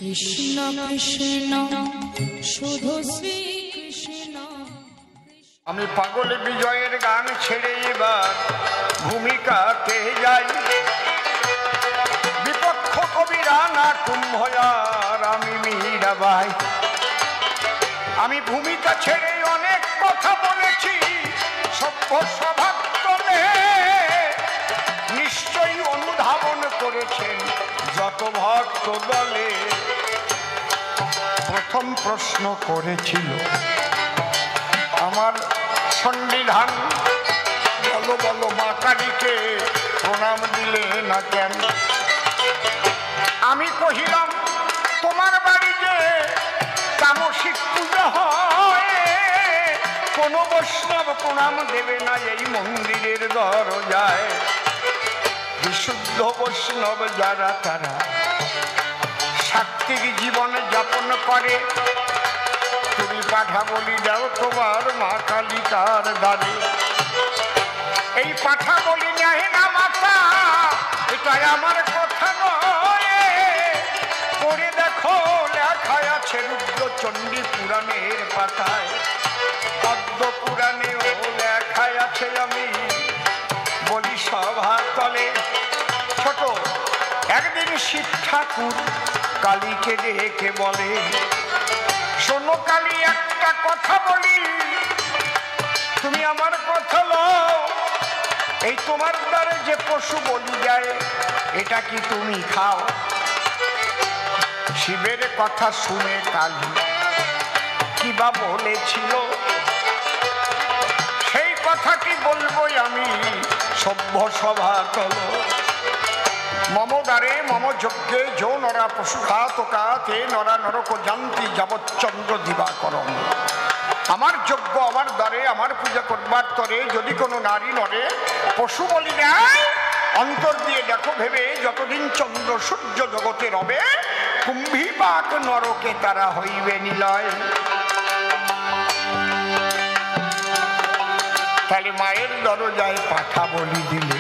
কৃষ্ণ কৃষ্ণ শুধু শ্রী কৃষ্ণ। আমি পাগল বিজয়ের গান ছেড়ে এবার ভূমিকাতে যাই। বিপক্ষ কবি রানা কুম্ভয়ার আমি মীরাবাই। আমি ভূমিকা ছেড়ে অনেক কথা বলেছি সভ্য স্বভাব তলে। নিশ্চয়ই অনুধাবন করেছেন যত ভক্ত দলে। প্রথম প্রশ্ন করেছিল আমার সংবিধান, বলো বলো মা কালীকে প্রণাম দিলে না কেন? আমি কহিলাম তোমার বাড়ি যে তামসিক পূজা হয়, কোন বৈষ্ণব প্রণাম দেবে না এই মন্দিরের দরজায়। বিশুদ্ধ বৈষ্ণব যারা তারা সাত্ত্বিক জীবন যাপন করে। তুমি পাঠা বলি দাও তোমার মা কালিকার দ্বারে। এই পাঠা বলি নেয় না মাতা, এটাই আমার কথা নয়। পড়ে দেখো লেখায় আছে রুদ্রচণ্ডী পুরাণের পাতায়। পদ্ম পুরাণেও লেখায় আছে আমি বলি সভা তলে। ছোট একদিন শিব ঠাকুর কালীকে ডেকে বলে, শোনো কালী একটা কথা বলি, তুমি আমার কথা লও। এই তোমার দ্বারে যে পশু বলি যায় এটা কি তুমি খাও? শিবের কথা শুনে কালী কিবা বলেছিল, সেই কথা কি বলবো আমি সভ্য সভা তল। মম দ্বারে মম যজ্ঞে যো নরা পশুঘাতকা তে নরা নরক জান্তি যাবচ্চন্দ্র দিবাকরম। আমার যজ্ঞ আমার দ্বারে আমার পূজা করবার তরে যদি কোনো নারী নরে পশু বলি দেয়, অন্তর দিয়ে দেখো ভেবে যতদিন চন্দ্র সূর্য জগতে রবে, কুম্ভীপাক নরকে তারা হইবে নিলয়। তাহলে মায়ের দরজায় পাঠা বলি দিলে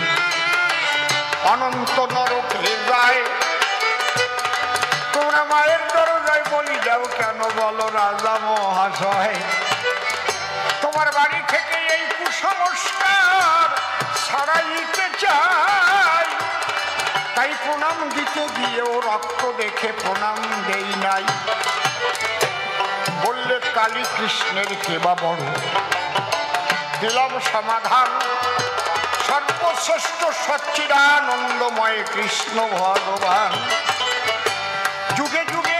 অনন্ত নরকে যায়। তোমরা মায়ের দরজায় বলি যাও কেন বলো রাজা মহাশয়? তোমার বাড়ি থেকে এই কুসংস্কার ছাড়াইতে চাই, তাই প্রণাম দিতে গিয়েও রক্ত দেখে প্রণাম দেই নাই। বললে কালী কৃষ্ণের কেবা বড়, দিলাম সমাধান। সর্বশ্রেষ্ঠ সচ্চিদানন্দময় কৃষ্ণ ভগবান। যুগে যুগে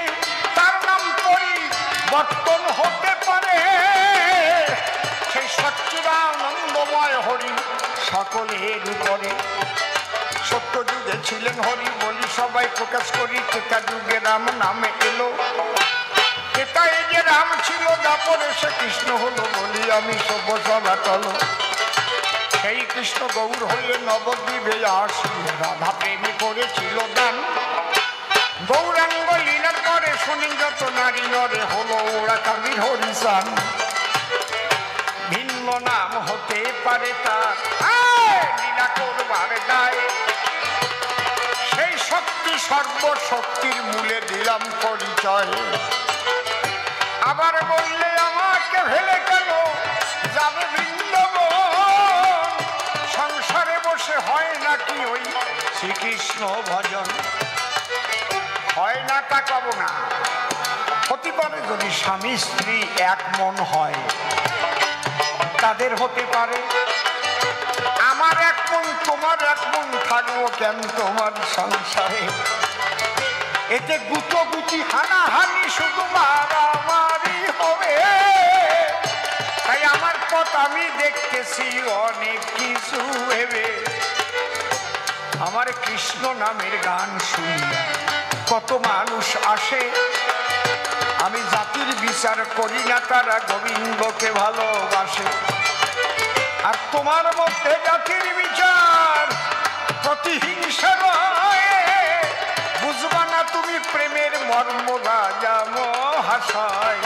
তার নাম পরিবর্তন হতে পারে, সেই সচ্চিদানন্দময় হরি সকলের উপরে। সত্য যুগে ছিলেন হরি বলি সবাই প্রকাশ করি, ত্রেতা যুগে রাম নামে এলো। ত্রেতায় যে রাম ছিল তারপরে সে কৃষ্ণ হলো বলি আমি সভ্য সভা তল। সেই কৃষ্ণ গৌর হয়ে নবদ্বীপে আসিল, রাধা প্রেমী করেছিল দান। গৌরাঙ্গ লীলার পরে শুনি যত নারী নরে হলো ওরা কালীর হরিসান। ভিন্ন নাম হতে পারে তার লীলা করবার গায়ে। সেই শক্তি সর্বশক্তির মূলে দিলাম পরিচয়। আবার বললে আমাকে ফেলে কেন যাবে বৃন্দাবন? সংসারে বসে হয় নাকি ওই শ্রীকৃষ্ণ ভজন? হয় না তা কব না, হতে পারে যদি স্বামী স্ত্রী এক মন হয় তাদের হতে পারে। আমার এক মন তোমার এক মন থাকবো কেন তোমার সংসারে? এতে গুটি হানাহানি শুধু মারামারি হবে। তাই আমার পথ আমি দেখতেছি অনেক কিছু ভেবে। আমার কৃষ্ণ নামের গান শুনলে কত মানুষ আসে। আমি জাতির বিচার করি না, তারা গোবিন্দকে ভালোবাসে। আর তোমার মধ্যে জাতির বিচার প্রতিহিংসা নয়, বুঝবা না তুমি প্রেমের মর্ম রাজা মহাশয়।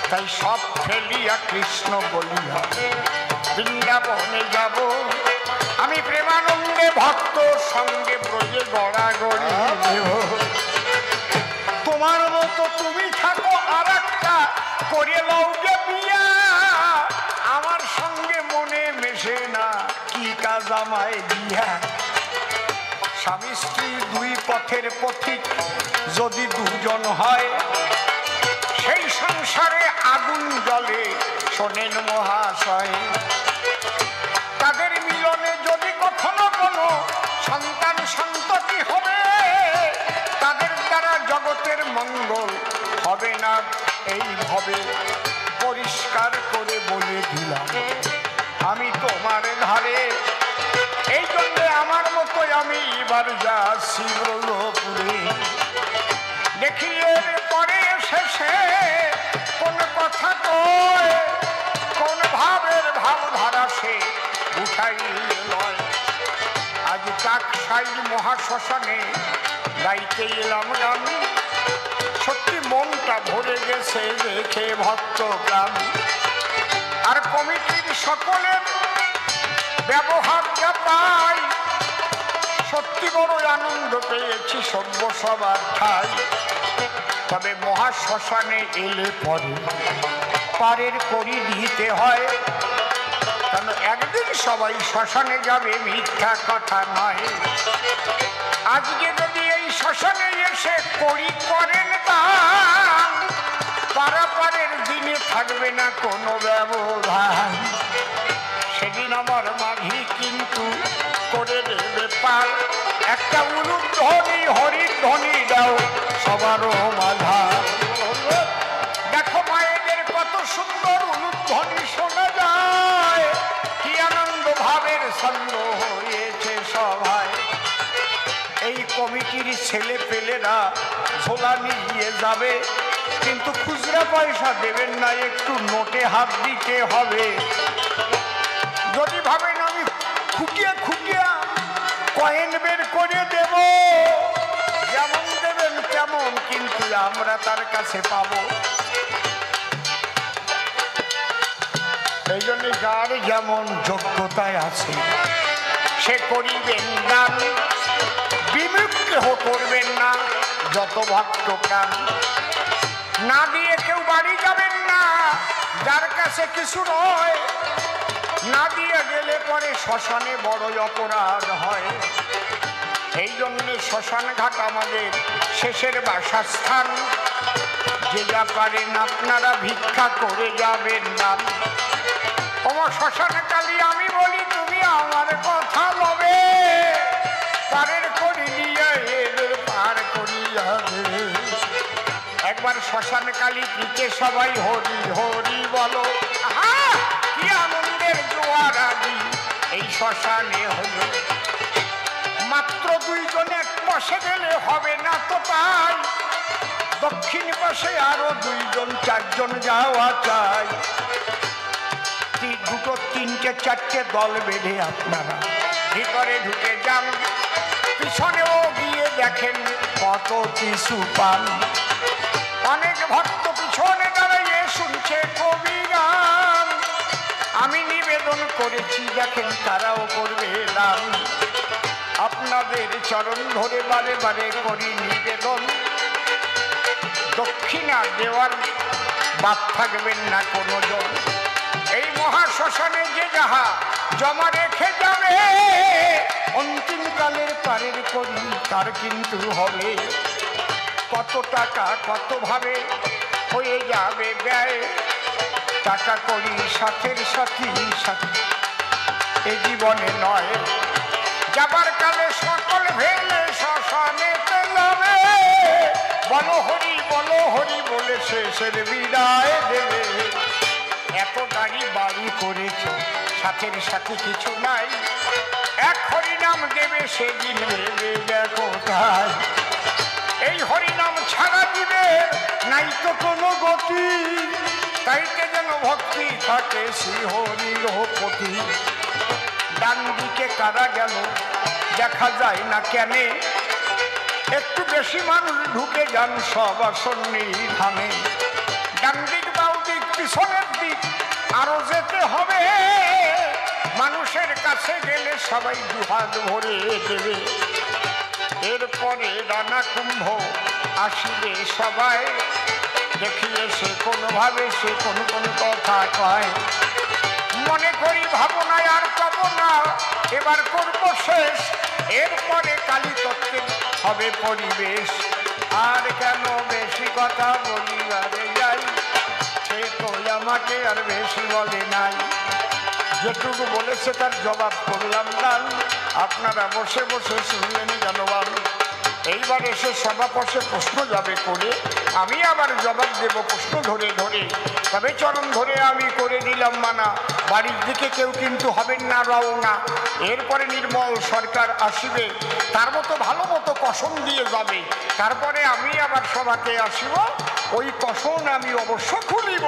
তাই সব ফেলিয়া কৃষ্ণ বলিয়া বৃন্দাবনে যাব। আমি প্রেমানন্দে ভক্ত সঙ্গে ব্রজে গড়াগড়ি দেব। তোমার মতো তুমি থাকো আর একটা করে লও গে বিয়া, আমার সঙ্গে মনে মেশে না কি কাজ আমায় দিয়া। স্বামী স্ত্রী দুই পথের পথিক যদি দুজন হয়, সেই সংসারে আগুন জ্বলে শোনেন মহাশয়। তাদের মিলনে যদি কখনো কোনো সন্তান সন্ততি হবে, তাদের দ্বারা জগতের মঙ্গল হবে না, এইভাবে পরিষ্কার করে বলে দিলাম আমি তোমার ধারে। এই জন্য আমার মতো আমি এবার যাচ্ছি ব্রজপুরে, দেখি এর পরে শেষে কোন কথা কয়, কোন ভাবের ভাবধারা সে উঠাই লয়। আজ কাকসাই মহাশ্মশানে গাইতে এলাম গান, সত্যি মনটা ভরে গেছে দেখে ভক্ত প্রাণ। আর কমিটির সকলের ব্যবহারটা পাই, সত্যি বড় আনন্দ পেয়েছি সভ্য সবার ঠাই। তবে মহাশ্মশানে এলে পরে পারের করি দিতে হয়, কারণ একদিন সবাই শ্মশানে যাবে মিথ্যা কথা নয়। আজকে যদি এই শ্মশানে এসে করি করেন দান, পারাপারের দিনে থাকবে না কোনো ব্যবধান। সেদিন আমার মাঝি কিন্তু করে দেবে পার, একটা উলুধ্বনি হরির ধ্বনি দাও সবারও মাঝা। দেখো মায়েদের কত সুন্দর উলুধ্বনি শোনা যায়, কি আনন্দ ভাবের ছন্দ হয়েছে সভায়। এই কমিটির ছেলে পেলেরা ঝোলা নিয়ে যাবে, কিন্তু খুচরা পয়সা দেবেন না, একটু নোটে হাত দিতে হবে। যদি ভাবেন আমি খুঁটিয়া খুঁটিয়া কয়েন বের করে দেব, যেমন দেবেন তেমন, কিন্তু আমরা তার কাছে পাবো। এই জন্য যার যেমন যোগ্যতায় আছে সে করিবেন দান, বিমুখ করবেন না যত ভক্ত প্রাণ। না দিয়ে কেউ বাড়ি যাবেন না, যার কাছে কিছু নয়। না দিয়ে গেলে পরে শ্মশানে বড় অপরাধ হয়। এই জন্য শ্মশান ঘাট আমাদের শেষের বাসস্থান। যে যা পারেন আপনারা ভিক্ষা করে যাবেন দান। আমার শ্মশান কালী আমি বলি তুমি আমার কথা লবে, পারের করি নিয়ে এদের পার করিয়া দে। একবার শ্মশান কালী পিঠে সবাই হরি হরি বলো, কি আনন্দের জোয়ার আজি এই শ্মশানে হলো। মাত্র দুইজন এক পাশে গেলে হবে না তো তাই, দক্ষিণ পাশে আরো দুইজন চারজন যাওয়া চাই। দুটো তিনটে চারটে দল বেঁধে আপনারা ভিতরে ঢুকে যান, পিছনেও গিয়ে দেখেন কত কিছু পান। অনেক ভক্ত পিছনে দাঁড়িয়ে শুনছে কবি গান, আমি নিবেদন করেছি দেখেন তারাও করবে দান। আপনাদের চরণ ধরে বারে বারে করি নিবেদন, দক্ষিণা দেওয়ার বাদ থাকবেন না কোনো জন। এই মহাশ্মশানে যে যাহা জমা রেখে যাবে, অন্তিমকালের পারের করি তার কিন্তু হবে। কত টাকা কত ভাবে হয়ে যাবে ব্যয়, টাকা করি সাথের সাথী সাথে এ জীবনে নয়। যাবার কালে সকল ভেলে শ্মশানে পেলাবে, বলো হরি বলে শেষের বিদায় দেবে। এত গাড়ি বাড়ি করেছ সাথের সাথে কিছু নাই, এক হরিনাম দেবে সেদিন ভেবে দেখো তাই। এই হরিনাম ছাড়া দিবে নাই তো কোনো গতি, তাইতে যেন ভক্তি থাকে শ্রী হরির প্রতি। ডান দিকে কারা গেল দেখা যায় না কেন, একটু বেশি মানুষ ঢুকে যান সব আসন্নি ধামে। ডান দিক বাউ দিক পিছনের দিক আরো যেতে হবে, মানুষের কাছে গেলে সবাই দুহাত ভরে দেবে। এরপরে রানা কুম্ভ আসিবে সবাই, দেখিয়ে সে কোনোভাবে সে কোন কোন কথা কয়। মনে করি ভাবনায় আর পাব না, এবার করবো শেষ, এরপরে কালী তত্ত্বের হবে পরিবেশ। আর কেন বেশি কথা বলিবারে যাই, সে তো আমাকে আর বেশি বলে নাই। যেটুকু বলেছে তার জবাব করলাম গান, আপনারা বসে বসে শুনলেন জানবান। এইবার এসে সভাপক্ষে প্রশ্ন যাবে করে, আমি আবার জবাব দেব প্রশ্ন ধরে ধরে। তবে চরণ ধরে আমি করে দিলাম মানা, বাড়ির দিকে কেউ কিন্তু হবেন না রওনা। এরপরে নির্মল সরকার আসিবে, তার মতো ভালো মতো কসম দিয়ে যাবে। তারপরে আমি আবার সভাতে আসিব, ওই কসম আমি অবশ্য খুলিব।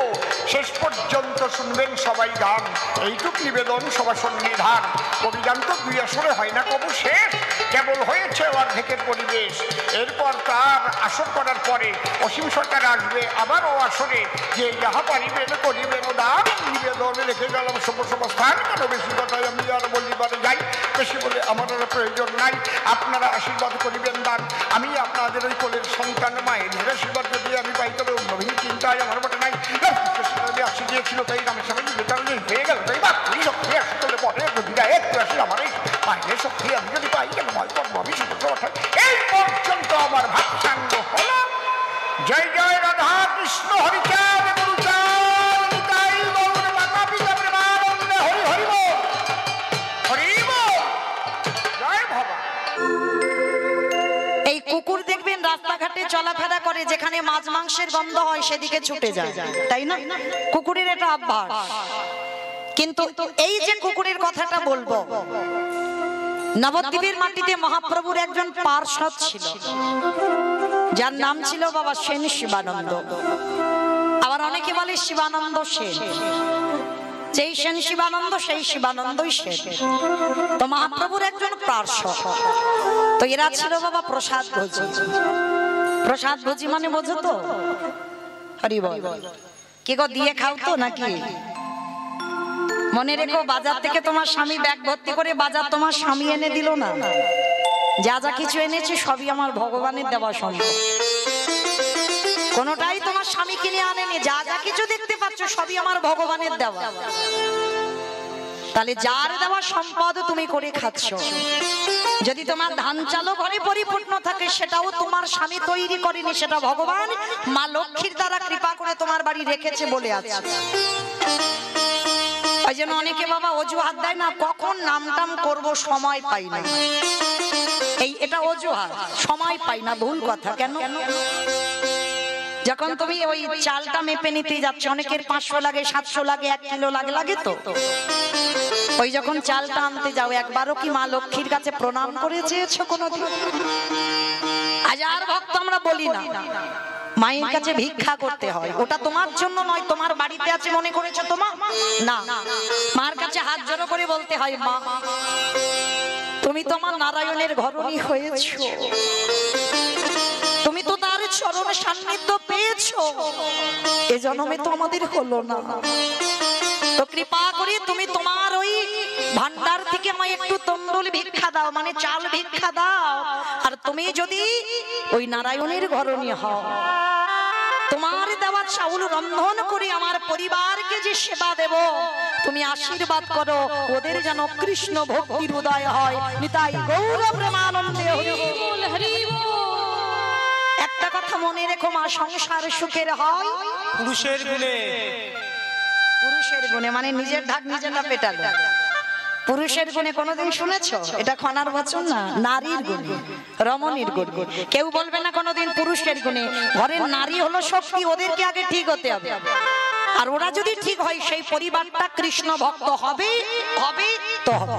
শেষ পর্যন্ত শুনবেন সবাই গান, এইটুক নিবেদন সভা সন্নিধান। অভিযান তো দুই আসরে হয় না কবু শেষ, কেবল হয়েছে অর্ধেকের পরিবেশ। এরপর তার আসর করার পরে অসীম সরকার আসবে আবার ও আসরে, যে যাহা পারিবেন করিবেন দান। নিবেদন রেখে গেলাম সভ্য সমাস্থান, কেন বেশি কথায় আমি আর বলিবারে যাই, বেশি বলে আমার আর প্রয়োজন নাই। আপনারা আশীর্বাদ করিবেন দান, আমি আপনাদের ওই কোলের সন্তান মায়ের আশীর্বাদ যদি আমি পাই, তবে অন্যহীন চিন্তায় আমার বটে নাই। আসি দিয়েছিল তাই আমার সঙ্গে হয়ে গেল, তাই বা তুই শক্তি আসি তোলে পরে গভীরা একটু আসি আমার এই মায়ের শক্তি আমি যদি পাই, কেন ভয় করবো আমি শুধু। এই পর্যন্ত আমার ভাবসাঙ্গ হল। জয় জয় রাধা কৃষ্ণ হরিচাঁদ গুরুচাঁদ নিতাই গৌর মাতা পিতা প্রেমানন্দে হরি হরি বল, হরি বল, জয় ভবা। এই কুকুর দেখবেন রাস্তাঘাটে চলাফেরা করে, যেখানে মাছ মাংসের গন্ধ হয় সেদিকে ছুটে যায়, তাই না? কুকুরের এটা অভ্যাস। কিন্তু এই যে কুকুরের কথাটা বলবো, নবদ্বীপের মাটিতে মহাপ্রভুর একজন পার্ষদ ছিল, যার নাম ছিল বাবা সেন শিবানন্দ। আবার অনেকে বলে শিবানন্দ সেন। যেই সেন শিবানন্দ সেই শিবানন্দই সেন। তো মহাপ্রভুর একজন পার্ষদ, তো এরা ছিল বাবা প্রসাদ ভোজি। প্রসাদ ভোজি মানে বোঝো তো? হরি বল। কি গো দিয়ে খাও তো নাকি? মনে রেখো, বাজার থেকে তোমার স্বামী ব্যাগ ভর্তি করে বাজার তোমার স্বামী এনে দিল না, যা যা কিছু এনেছে সবই আমার ভগবানের দেওয়া সম্ভব। কোনটাই তোমার স্বামী কিনে আনেনি, যা যা কিছু দেখতে পাচ্ছ সবই আমার ভগবানের দেওয়া। তাহলে যার দেওয়া সম্পদ তুমি করে খাচ্ছ। যদি তোমার ধান চালও ঘরে পরিপূর্ণ থাকে, সেটাও তোমার স্বামী তৈরি করেনি, সেটা ভগবান মা লক্ষ্মীর দ্বারা কৃপা করে তোমার বাড়ি রেখেছে বলে আছে। ওই জন্য অনেকে বাবা অজুহাত দেয় না, কখন নামটাম করবো সময় পাই না। এটা অজুহাত, সময় পাই না, ভুল কথা। কেন? যখন তুমি ওই চালটা মেপে নিতে যাচ্ছ, অনেকের 500 লাগে, 700 লাগে, 1 কিলো লাগে, লাগে তো। ওই যখন চালটা আনতে যাও, একবারও কি মা লক্ষ্মীর কাছে প্রণাম করে চেয়েছো কোনোদিন? হাজার ভক্ত আমরা বলি না, মায়ের কাছে ভিক্ষা করতে হয়। ওটা তোমার জন্য নয়, তোমার বাড়িতে আছে মনে করেছো তোমার না, মার কাছে হাত জড়ো করে বলতে হয়, মা তুমি তোমার নারায়ণের ঘরণী হয়েছো, তুমি তো তার চরণ সান্নিধ্য পেয়েছো, এ জন্মে তো আমাদের হলো না, তো কৃপা করে তুমি তোমার ওই ভান্ডার থেকে আমায় একটু তন্ডুল ভিক্ষা দাও, মানে চাল ভিক্ষা দাও। আর তুমি যদি ওই নারায়ণের ঘরণী হও, তোমার দেওয়া চাউল রন্ধন করে আমার পরিবারকে যে সেবা দেব, তুমি আশীর্বাদ করো ওদের যেন কৃষ্ণ ভক্তির উদয় হয়। নিতাই গৌর প্রেমানন্দে হরি বল, হরি বল। একটা কথা মনে রেখো, মা সংসার সুখের হয় পুরুষের গুণে। পুরুষের গুণে মানে নিজের ঢাক নিজের না পেটালো। পুরুষের গুণে কোনোদিন শুনেছো? এটা খনার বচন না, নারীর গুণে, রমণীর গুণে। কেউ বলবে না কোনোদিন পুরুষের গুণে। ঘরের নারী হলো শক্তি, ওদেরকে আগে ঠিক হতে হবে। আর ওরা যদি ঠিক হয়, সেই পরিবারটা কৃষ্ণ ভক্ত হবে, হবে তো হবে।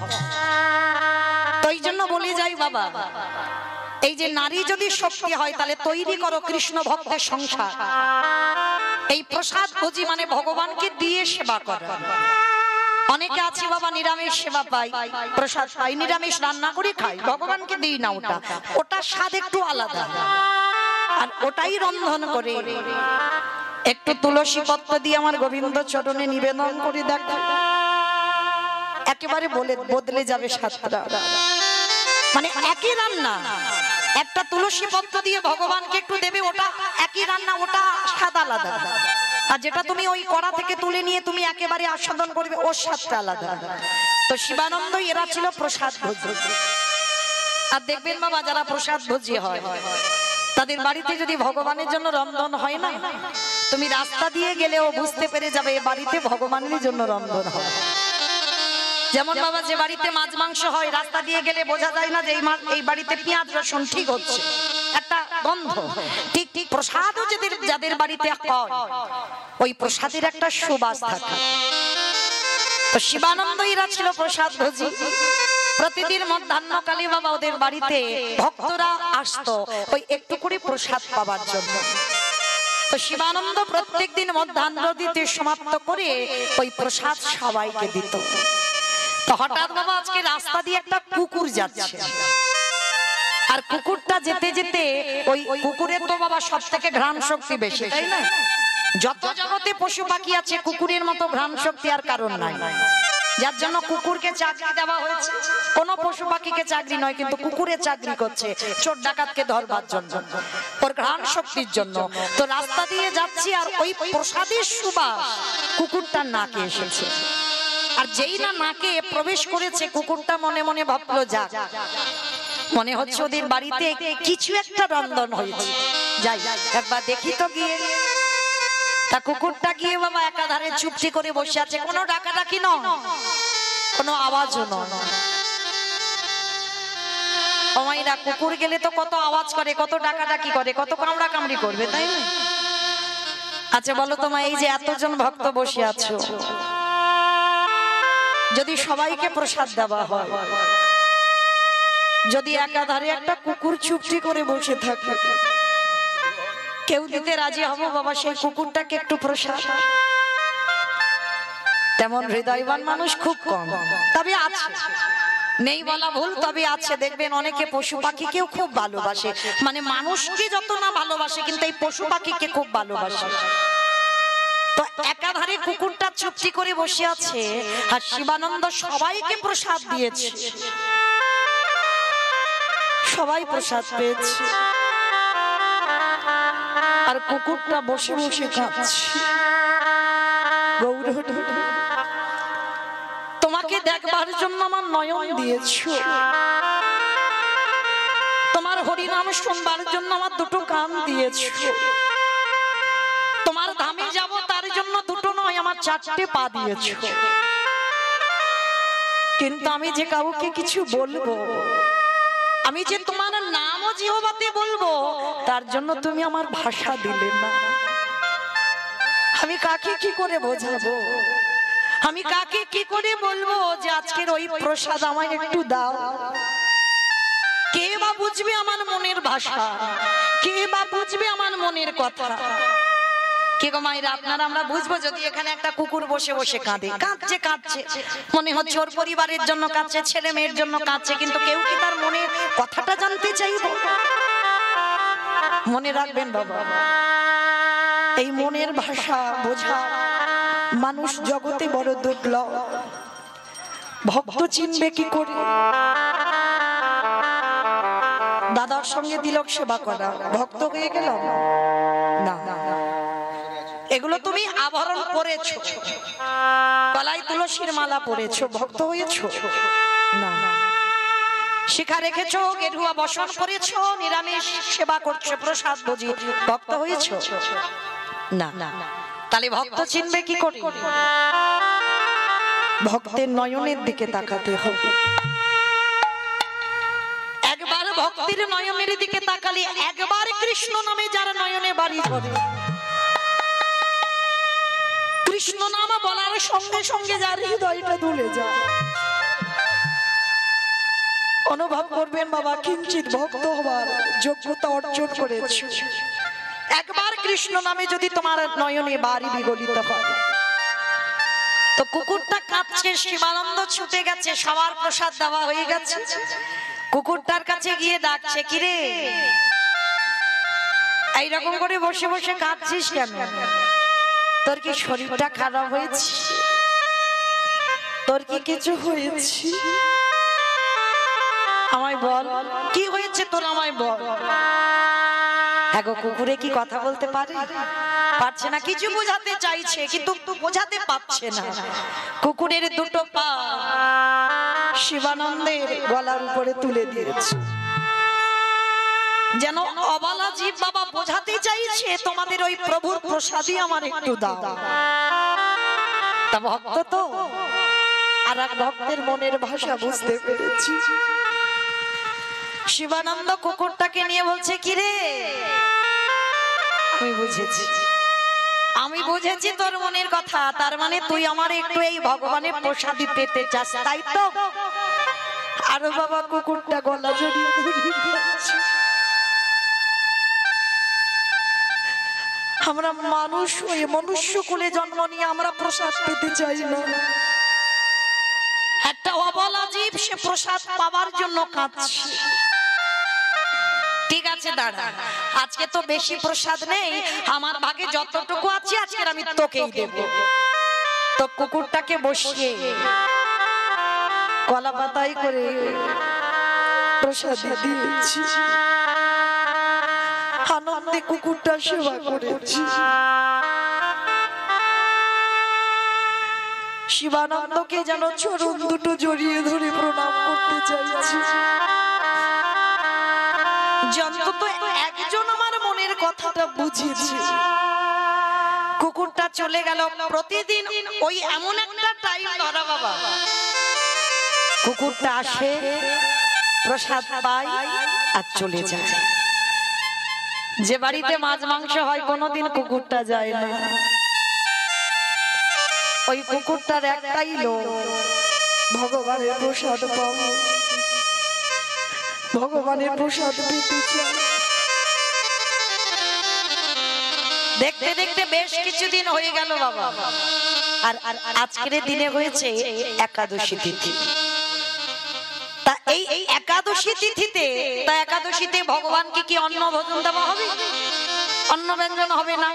তো এই জন্য বলে যাই বাবা, এই যে নারী যদি শক্তি হয়, তাহলে তৈরি করো কৃষ্ণ ভক্তের সংসার। এই প্রসাদ ভোজি মানে ভগবানকে দিয়ে সেবা করা। অনেকে আছে বাবা নিরামিষ সেবা পাই, প্রসাদ পাই, নিরামিষ রান্না করে খাই, ভগবানকে দিই না। ওটা ওটা স্বাদ একটু আলাদা। আর ওটাই রন্ধন করে একটু তুলসী পত্র দিয়ে আমার গোবিন্দ চরণে নিবেদন করে দেখ, একেবারে বদলে যাবে স্বাদটা। মানে একই রান্না, একটা তুলসী পত্র দিয়ে ভগবানকে একটু দেবে, ওটা একই রান্না, ওটা স্বাদ আলাদা। আর যেটা তুমি ওই কড়া থেকে তুলে নিয়ে তুমি একেবারে আস্বাদন করবে, ওর স্বাদটা আলাদা। তো শিবানন্দ এরা ছিল প্রসাদ ভোজী। আর দেখবেন বাবা, যারা প্রসাদ ভোজী হয় তাদের বাড়িতে যদি ভগবানের জন্য রন্ধন হয় না, তুমি রাস্তা দিয়ে গেলেও বুঝতে পেরে যাবে এ বাড়িতে ভগবানের জন্য রন্ধন হয়। যেমন বাবা, যে বাড়িতে মাছ মাংস হয় রাস্তা দিয়ে গেলে বোঝা যায় না যে এই বাড়িতে পেঁয়াজ রসুন ঠিক হচ্ছে, একটা গন্ধ। ঠিক ঠিক প্রসাদও যাদের বাড়িতে হয় ওই প্রসাদের একটা সুবাস থাকে। তো শিবানন্দ এরা ছিল প্রসাদ ভোজী। প্রতিদিন মধ্যাহ্নকালে বাবা ওদের বাড়িতে ভক্তরা আসতো ওই একটু করে প্রসাদ পাবার জন্য। তো শিবানন্দ প্রত্যেকদিন মধ্যাহ্ন দিতে সমাপ্ত করে ওই প্রসাদ সবাইকে দিত। তো হঠাৎ বাবা আজকে রাস্তা দিয়ে একটা কুকুর যাচ্ছে, আর কুকুরটা যেতে যেতে ওই কুকুরের তো বাবা সব থেকে ঘ্রাণ শক্তি বেশি, তাই না? যত জগতে পশু পাখি আছে কুকুরের মতো ঘ্রাণ শক্তি আর কারণ নাই, যার জন্য কুকুরকে চাকরি দেওয়া হয়েছে। কোন পশু পাখিকে চাকরি নয়, কিন্তু কুকুরের চাকরি করছে চোর ডাকাতকে ধরবার জন্য, ওর ঘ্রাণ শক্তির জন্য। তো রাস্তা দিয়ে যাচ্ছি আর ওই প্রসাদের সুবাস কুকুরটার নাকে এসেছে। আর যেই না নাকে প্রবেশ করেছে, কুকুরটা মনে মনে ভাবলো, যা মনে হচ্ছে ওদের বাড়িতে কিছু একটা রন্ধন হয়েছে, যাই একবার দেখি তো গিয়ে। তা কুকুরটা গিয়ে বাবা একাধারে চুপটি করে বসে আছে, কোনো ডাকাডাকি নয়, কোনো আওয়াজও নয়। আমাইরা কুকুর গেলে তো কত আওয়াজ করে, কত ডাকাডাকি করে, কত কামড়া কামড়ি করবে, তাই না? আচ্ছা বলো তোমায়, এই যে এতজন ভক্ত বসে আছো, যদি সবাইকে প্রসাদ দেওয়া হয়, যদি একাধারে একটা কুকুর চুপটি করে বসে থাকে, কেউ দিতে রাজি হবো বাবা সেই কুকুরটাকে একটু প্রসাদ? তেমন হৃদয়বান মানুষ খুব কম, তবে আছে, নেই বলা ভুল, তবে আছে। দেখবেন অনেকে পশু পাখিকেও খুব ভালোবাসে, মানে মানুষকে যত না ভালোবাসে কিন্তু এই পশু পাখিকে খুব ভালোবাসে। তো একাধারে কুকুরটা চুপটি করে বসে আছে, আর শিবানন্দ সবাইকে প্রসাদ দিয়েছে, সবাই প্রসাদ পেয়েছে, আর কুকুরটা বসে বসে কাঁদছে। গৌর, তোমাকে দেখবার জন্য আমার নয়ন দিয়েছো, তোমার হরিনাম শুনবার জন্য আমার দুটো কান দিয়েছো, তোমার ধামে যাব তার জন্য দুটো নয় আমার চারটে পা দিয়েছো, কিন্তু আমি যে কাউকে কিছু বলবো, আমি যে তোমার নামও জিহ্বাতে বলবো, তার জন্য তুমি আমার ভাষা দিলে না। আমি কাকে কি করে বোঝাবো, আমি কাকে কি করে বলবো যে আজকের ওই প্রসাদ আমায় একটু দাও? কে বা বুঝবে আমার মনের ভাষা, কে বা বুঝবে আমার মনের কথা? কে গো মায়েরা, আপনারা আমরা বুঝবো যদি এখানে একটা কুকুর বসে বসে কাঁদে, কাঁদছে কাঁদছে, মনে হচ্ছে ওর পরিবারের জন্য কাঁদছে, ছেলে মেয়ের জন্য কাঁদছে, কিন্তু কেউ কি তার মনের কথাটা জানতে চাইবো? মনে রাখবেন বাবা, এই মনের ভাষা বোঝা মানুষ জগতে বড় দুর্লভ। ভক্ত চিনবে কি করে? দাদার সঙ্গে তিলক সেবা করা ভক্ত হয়ে গেলাম না। এগুলো তুমি আভরণ পরেছো, গলায় তুলসীর মালা পরেছো, ভক্ত হয়েছো না। শিখা রেখেছো, গেরুয়া বসন করেছো, নিরামিষ সেবা করছো, প্রসাদ ভোজি, ভক্ত হয়েছো না। তাহলে ভক্ত চিনবে কি করে? ভক্তের নয়নের দিকে তাকাতে হবে। একবার ভক্তের নয়নের দিকে তাকালে, একবার কৃষ্ণ নামে যার নয়নে বাড়ি করে, কৃষ্ণ নাম বলার সঙ্গে সঙ্গে যার হৃদয়টা দুলে যায়, অনুভব করবেন বাবা কিঞ্চিত ভক্ত হবার যোগ্যতা অর্জন করেছে। একবার কৃষ্ণ নামে যদি তোমার নয়নে বাড়ি বিগলিত হয়। তো কুকুরটা কাঁদছে, শিবানন্দ ছুটে গেছে, সবার প্রসাদ দেওয়া হয়ে গেছে, কুকুরটার কাছে গিয়ে ডাকছে, কিরে এইরকম করে বসে বসে কাঁদছিস কেন? তোর কি শরীরটা খারাপ হয়েছে? তোর কি কিছু হয়েছে? আমায় বল কি হয়েছে তোর, আমায় বল। এগো কুকুরে কি কথা বলতে পারে? পারছে না, কিছু বোঝাতে চাইছে কিন্তু বোঝাতে পারছে না। কুকুরের দুটো পা শিবানন্দের গলার উপরে তুলে দিয়েছে, যেন অবলা জীব বাবা বোঝাতে চাইছে তোমাদের ওই প্রভুর প্রসাদই আমার একটু দাও। তা ভক্ত তো, আর এক ভক্তের মনের ভাষা বুঝতে পেরেছি। শিবানন্দ কুকুরটাকে নিয়ে বলছে, কি রে, আমি বুঝেছি তোর মনের কথা, তার মানে তুই আমার একটু এই ভগবানের প্রসাদই পেতে চাস, তাই তো? আরো বাবা কুকুরটা গলা জড়িয়ে ধরে, আমরা মানুষ হয়ে মনুষ্য কুলে জন্ম নিয়ে আমরা প্রসাদ পেতে চাই না। একটা অবলা জীব সে প্রসাদ পাওয়ার জন্য কাঁদছে। ঠিক আছে দাদা, আজকে তো বেশি প্রসাদ নেই, আমার ভাগে যতটুকু আছে আজকে আমি তোকেই দেব। তো কুকুরটাকে বসিয়ে কলা পাতাই করে প্রসাদ দিয়েছি, আনন্দে কুকুরটা সেবা করেছি। শিবানন্দকে যেন চরণ দুটো জড়িয়ে ধরে প্রণাম করতে চাইছি। অন্তত একজন আমার মনের কথাটা বুঝেছে। কুকুরটা চলে গেল। প্রতিদিন ওই এমন একটা টাইম ধরা বাবা, কুকুরটা আসে, প্রসাদ পায় আর চলে যায়। যে বাড়িতে মাছ মাংস হয় কোনোদিন কুকুরটা যায় না। ওই কুকুরটার একটাই লোক, ভগবানের প্রসাদ পাবো, ভগবানের প্রসাদ পেতে চাই। দেখতে দেখতে বেশ কিছুদিন হয়ে গেল বাবা, আর আজকের দিনে হয়েছে একাদশী তিথি। তা এই একাদশী তিথিতে, তা একাদশীতে ভগবানকে কি অন্ন ভোজন দেওয়া হবে? অন্ন ব্যঞ্জন হবে না,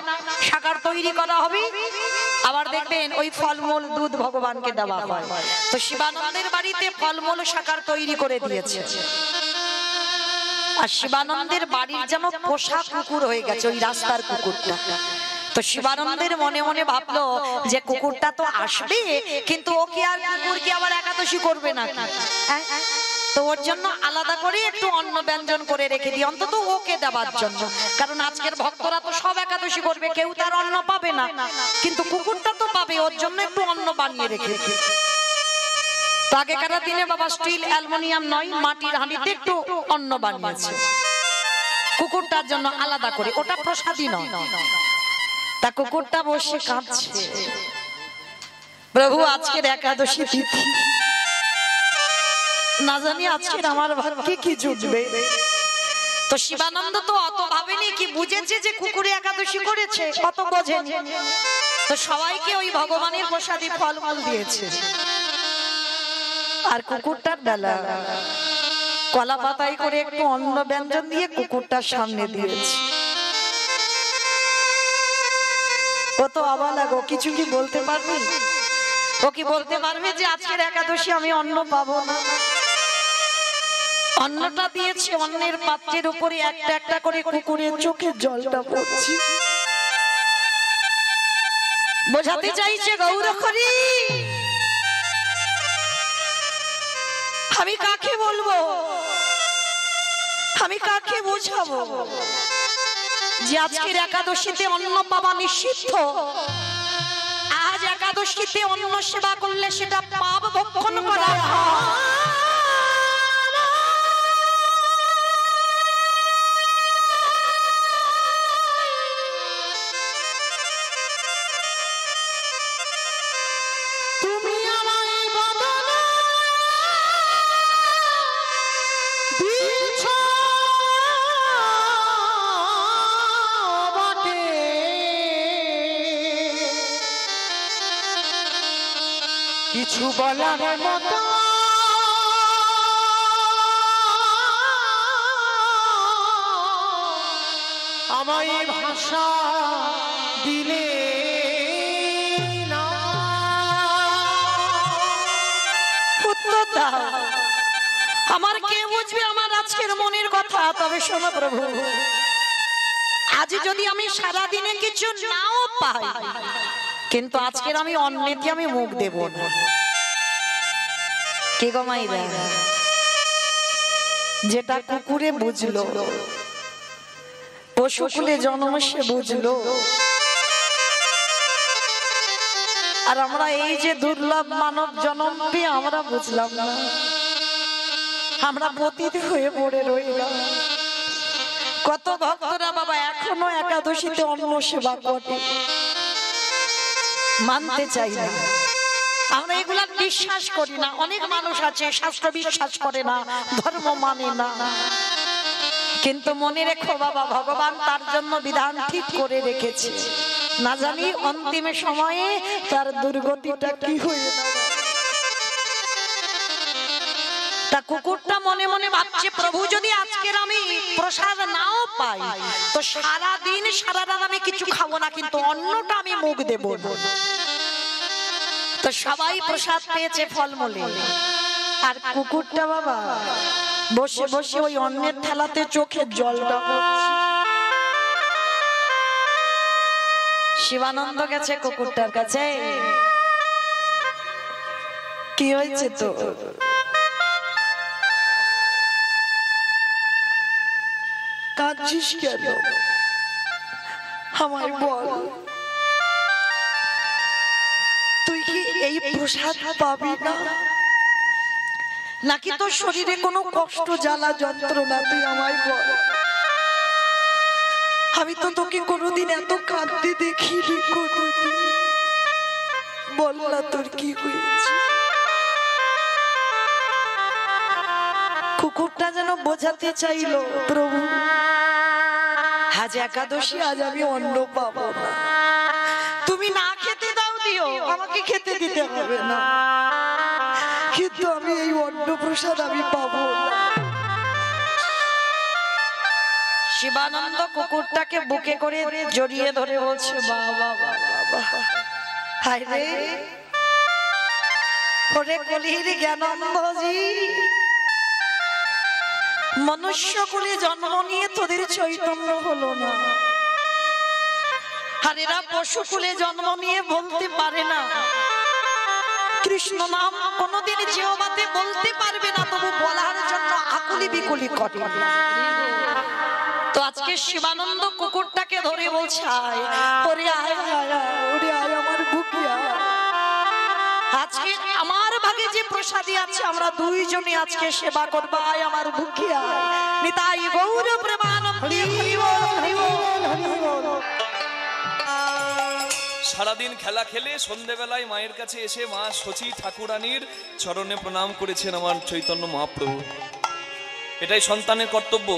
শাকার তৈরি করা হবে। আবার দেখবেন ওই ফলমূল দুধ ভগবানকে দেওয়া হয়। তো শিবানন্দের বাড়িতে ফলমূল শাকার তৈরি করে দিয়েছে। আর শিবানন্দের বাড়ির যেন পোষা কুকুর হয়ে গেছে ওই রাস্তার কুকুরটা। তো শিবানন্দের মনে মনে ভাবলো যে কুকুরটা তো আসবে, কিন্তু ও কি আর কুকুর কি আবার একাদশী করবে না? তো ওর জন্য আলাদা করে একটু অন্ন ব্যঞ্জন করে রেখে দিই, অন্তত ওকে দেওয়ার জন্য। কারণ আজকের ভক্তরা তো সব একাদশী করবে, কেউ তার অন্ন পাবে না, কিন্তু কুকুরটা তো পাবে, ওর জন্য একটু অন্ন বানিয়ে রেখে দিই। তো আগেকার দিনে বাবা স্টিল অ্যালুমিনিয়াম নয়, মাটির হাঁড়িতে একটু অন্ন বানিয়েছে কুকুরটার জন্য আলাদা করে, ওটা প্রসাদই নয়। তা কুকুরটা বসে কাঁদছে, প্রভু আজকের একাদশী তিথি, না জানি আজকের আমার ভাগ্যে কি জুটবে। তো শিবানন্দ তো অত ভাবেনি, কি বুঝেছে যে কুকুরে একাদশী করেছে, অত বোঝেনি। তো সবাইকে ওই ভগবানের প্রসাদী ফলমূল দিয়েছে। আর কুকুরটার বেলা কলা পাতায় করে একটু অন্ন ব্যঞ্জন দিয়ে কুকুরটার সামনে দিয়েছে। ও তো অবাক, ও কিছু কি বলতে পারবে? ও কি বলতে পারবে যে আজকের একাদশী আমি অন্ন পাবো না? অন্নটা দিয়েছে, অন্নের পাত্রের উপরে একটা একটা করে কুকুরের চোখের জলটা পড়ছে। বোঝাতে চাইছে গৌর হরি, আমি কাকে বলবো, আমি কাকে বোঝাবো যে আজকের একাদশীতে অন্ন পাওয়া নিষিদ্ধ। আজ একাদশীতে অন্ন সেবা করলে সেটা পাপ ভক্ষণ করা হয়। কিছু বলার মতো আমায় ভাষা দিলে না। আমার কে বুঝ আজকের মনের কথা, তবে শোনো প্রভু, আজ যদি আমি সারা দিনে কিছু নাও পাই, কিন্তু আজকের আমি অন্যকে আমি মুখ দেব না। কে গো মাইরা? যেটা কুকুরে বুঝলো, পশুকুলে জন্ম সে বুঝলো, আর আমরা এই যে দুর্লভ মানব জন্ম পেয়ে আমরা বুঝলাম না, আমরা পতিত হয়ে পড়ে রইলাম। কত ভক্তরা বাবা এখনো একাদশীতে অন্ন সেবা করে, মানতে চাই না, আমরা এগুলা বিশ্বাস করি না। অনেক মানুষ আছে শাস্ত্র বিশ্বাস করে না, ধর্ম মানে না, কিন্তু মনে রেখো বাবা, ভগবান তার জন্য বিধান ঠিক করে রেখেছে। না জানি অন্তিম সময়ে তার দুর্গতিটা কি হয়ে যাবে। তা কুকুরটা মনে মনে ভাবছে, প্রভু যদি আজকের আমি প্রসাদ নাও পাই, তো সারা দিন সারা রাত আমি কিছু খাবো না, কিন্তু অন্নটা আমি মুখ দেব না। তো সবাই প্রসাদ পেয়েছে ফলমূলে, আর কুকুরটা বাবা বসে বসে ওই অন্নের থালাতে চোখের জলটা পড়ছে। শিবানন্দ গেছে কুকুরটার কাছে, কি হয়েছে তো? কাঁদছিস কেন? আমায় বল, তুই কি এই প্রসাদ পাবি না, নাকি তোর শরীরে কোনো কষ্ট জ্বালা যন্ত্রণা? তুই আমায় বল, আমি তো তোকে কোনোদিন এত কাঁদতে দেখিনি, কোনোদিন। বল না তোর কি হয়েছে? কুকুরটা যেন বোঝাতে চাইলো, প্রভু আজ একাদশী, আজ আমি অন্ন পাবো না, তুমি না খেতে দাও দিও, আমাকে খেতে দিতে হবে না, কিন্তু আমি এই অন্ন প্রসাদ আমি পাবো না। শিবানন্দ কুকুরটাকে বুকে করে জড়িয়ে ধরে বলছে, বাবা বাবা, হায় রে ওরে কলির জ্ঞানন্দজি, মনুষ্য কুলে জন্ম নিয়ে তোদের চৈতন্য হলো না, আর এরা পশু কুলে জন্ম নিয়ে বলতে পারে না কৃষ্ণ নাম, কোনদিন জিহ্বাতে বলতে পারবে না, তবু বলার জন্য আকুলি বিকুলি করে। তো আজকে শিবানন্দ কুকুরটাকে ধরে বলছে, আয় ওরে আয়, ওরে আয় আমার বুকে আয়, আজকে আমার ভাগে যে প্রসাদী আছে আমরা দুইজনে আজকে সেবা করব, আয় আমার বুকে আয়। নিতাই গৌর প্রেমানন্দে হরি বল, হরি বল, হরি বল। সারাদিন খেলা খেলে সন্ধ্যেবেলায় মায়ের কাছে এসে মা শচী ঠাকুরানীর চরণে প্রণাম করেছেন আমার চৈতন্য মহাপ্রভু। এটাই সন্তানের কর্তব্য।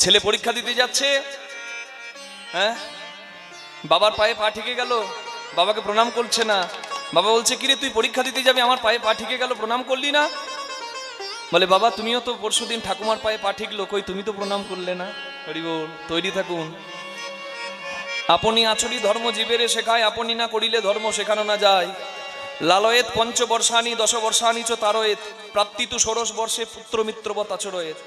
ছেলে পরীক্ষা দিতে যাচ্ছে, হ্যাঁ, বাবার পায়ে পা ঠেকে গেল, বাবাকে প্রণাম করছে না। বাবা বলছে, কিরে তুই পরীক্ষা দিতে যাবি, আমার পায়ে পা ঠেকে গেল, প্রণাম করলি না? বলে, বাবা তুমিও তো পরশুদিন ঠাকুমার পায়ে পা ঠেকলো, কই তুমি তো প্রণাম করলে না। হরি বল। তৈরি থাকুন। আপনি আচরি ধর্ম জীবেরে শেখায়, আপনি না করিলে ধর্ম শেখানো না যায়। লালয়েত পঞ্চবর্ষানি 10 বর্ষানি চ তারয়েত, প্রাপ্তি তু 16 বর্ষে পুত্র মিত্রবৎ আচরয়েত।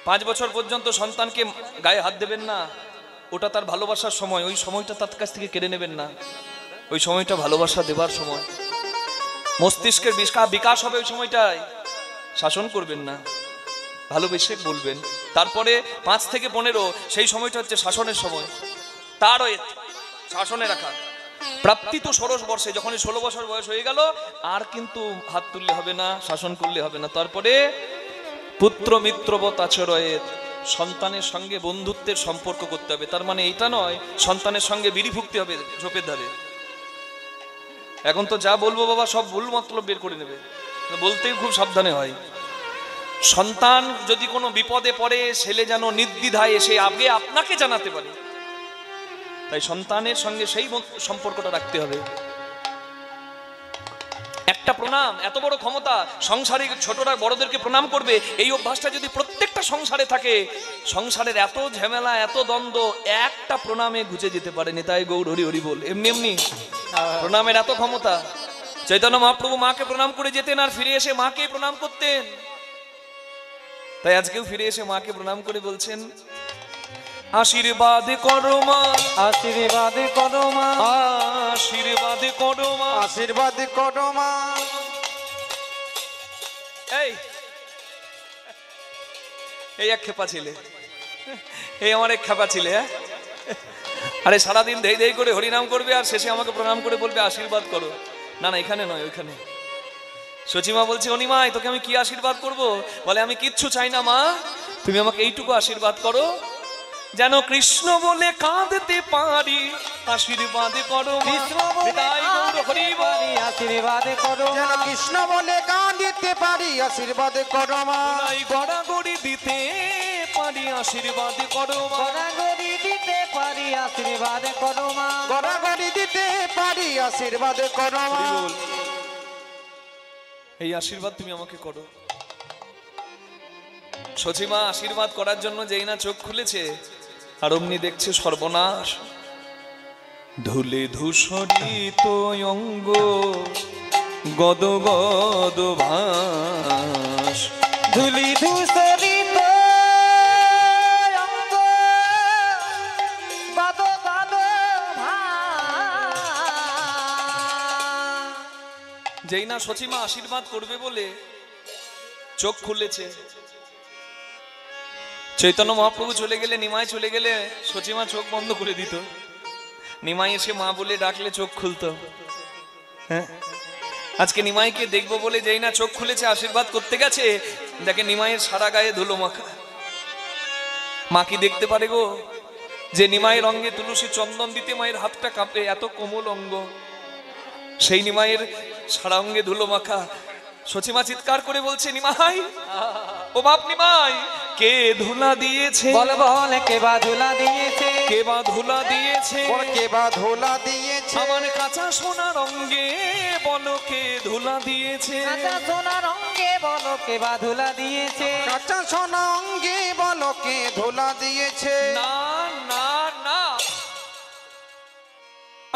5 বছর পর্যন্ত সন্তানকে গায়ে হাত দেবেন না, ওটা তার ভালোবাসার সময়, ওই সময়টা তার কাছ থেকে কেড়ে নেবেন না, ওই সময়টা ভালোবাসা দেবার সময়। মস্তিষ্কের বিকাশ হবে ওই সময়টায়, শাসন করবেন না, ভালোবেসে বলবেন। তারপরে 5 থেকে 15 সেই সময়টা হচ্ছে শাসনের সময়, তারয়েত শাসনে রাখা। প্রাপ্তি তো 16 বর্ষে, যখনই 16 বছর বয়স হয়ে গেল আর কিন্তু হাত তুললে হবে না, শাসন করলে হবে না। তারপরে পুত্র মিত্রবৎ আচরয়েত, সন্তানের সঙ্গে বন্ধুত্বের সম্পর্ক করতে হবে। তার মানে এইটা নয় সন্তানের সঙ্গে বিড়ি ফুঁকতে হবে ঝোপের ধারে। এখন তো যা বলবো বাবা সব ভুল মতলব বের করে নেবে, বলতেই খুব সাবধানে হয়। সন্তান যদি কোনো বিপদে পড়ে, ছেলে যেন নির্দ্বিধায় এসে আগে আপনাকে জানাতে পারে, তাই সন্তানের সঙ্গে সেই সম্পর্কটা রাখতে হবে। একটা প্রণাম এত বড় ক্ষমতা, সংসারে ছোটরা বড়দেরকে প্রণাম করবে, এই অভ্যাসটা যদি প্রত্যেকটা সংসারে থাকে, সংসারের এত ঝামেলা এত দ্বন্দ্ব একটা প্রণামে ঘুচে যেতে পারে। নিতাই গৌর হরি হরি বল। এমনি এমনি প্রণামের এত ক্ষমতা। চৈতন্য মহাপ্রভু মাকে প্রণাম করে যেতেন আর ফিরে এসে মাকে প্রণাম করতেন। তাই আজকেও ফিরে এসে মাকে প্রণাম করে বলছেন, আশীর্বাদ করো মা, আশীর্বাদ করো মা, আশীর্বাদ করো মা, আশীর্বাদ করো মা। এই এই এক খেপা ছিলে, এই আমার এক খেপা ছিলে। হ্যাঁ, আরে সারাদিন ধেই ধেই করে হরিনাম করবে আর শেষে আমাকে প্রণাম করে বলবে আশীর্বাদ করো। না না, এখানে নয়, ওইখানে। সচিমা বলছে, অনিমাই তোকে আমি কি আশীর্বাদ করব? বলে, আমি কিচ্ছু চাই না মা, তুমি আমাকে এইটুকু আশীর্বাদ করো, যেন কৃষ্ণ বলে কাঁদতে পারি। আশীর্বাদ করো মা। কৃষ্ণ বলে নিতাই গৌর হরি বল। আশীর্বাদ করো যেন মা, কৃষ্ণ বলে গান দিতে পারি, আশীর্বাদ করো মা। নিতাই গড়াগড়ি দিতে পারি, আশীর্বাদ করো মা। গড়াগড়ি দিতে পারি, আশীর্বাদ করো মা। গড়াগড়ি দিতে পারি, আশীর্বাদ করো মা। হরি বল। এই আশীর্বাদ তুমি আমাকে করো। সচিমা আশীর্বাদ করার জন্য যেই না চোখ খুলেছে, আর অমনি দেখছে সর্বনাশ। ধুলে ধূসরিত অঙ্গ, গদ গদ ভাস। ধুলি ধূসরিত অঙ্গ, গদ গদ ভাস। যেই না সচিমা আশীর্বাদ করবে বলে চোখ খুলেছে, চৈতন্য মহাপ্রভু চলে গেলে, নিমাই চলে গেলে সচিমা চোখ বন্ধ করে দিত। নিমাই এসে মা বলে ডাকলে চোখ খুলতো। হ্যাঁ, আজকে নিমাইকে দেখবো বলে যেই না চোখ খুলেছে, আশীর্বাদ করতে গেছে, দেখে নিমাইয়ের সারা গায়ে ধুলো মাখা। মা কি দেখতে পারে গো যে নিমাইয়ের অঙ্গে তুলসী চন্দন দিতে মায়ের হাতটা কাঁপে, এত কোমল অঙ্গ, সেই নিমাইয়ের সারা অঙ্গে ধুলো মাখা। সচিমা চিৎকার করে বলছে, নিমাই, ও বাপ নিমাই, কে ধুলা দিয়েছে? বল বল, কে বা ধুলা দিয়েছে? কে বা ধুলা দিয়েছে? বল কে বা ধুলা দিয়েছে? আমার কাঁচা সোনার অঙ্গে বলো কে ধুলা দিয়েছে? কাঁচা সোনার অঙ্গে বলো কে বা ধুলা দিয়েছে? কাঁচা সোনা অঙ্গে বলো কে ধুলা দিয়েছে? না না না,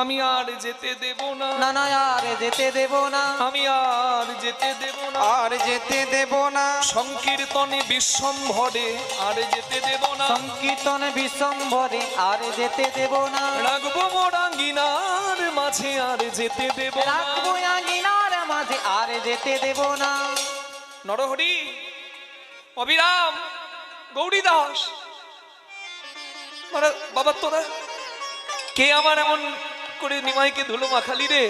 আমি আর যেতে দেব না, না না, আর যেতে দেব না, আমি আর যেতে দেব না, আর যেতে দেব না। সংকীর্তনে বিশ্বম্ভরে আর যেতে দেব না, সংকীর্তন বিশ্বম্ভরে আর যেতে দেব না, রাখবো মোর আঙ্গিনার মাঝে আর যেতে দেব না। রাখবো আঙিনার মাঝে আর যেতে দেব না। নরহরি, অবিরাম, গৌরী দাস, বাবা তোরা কে আমার এমন করে নিমাইকে ধুলো মাখালি রে?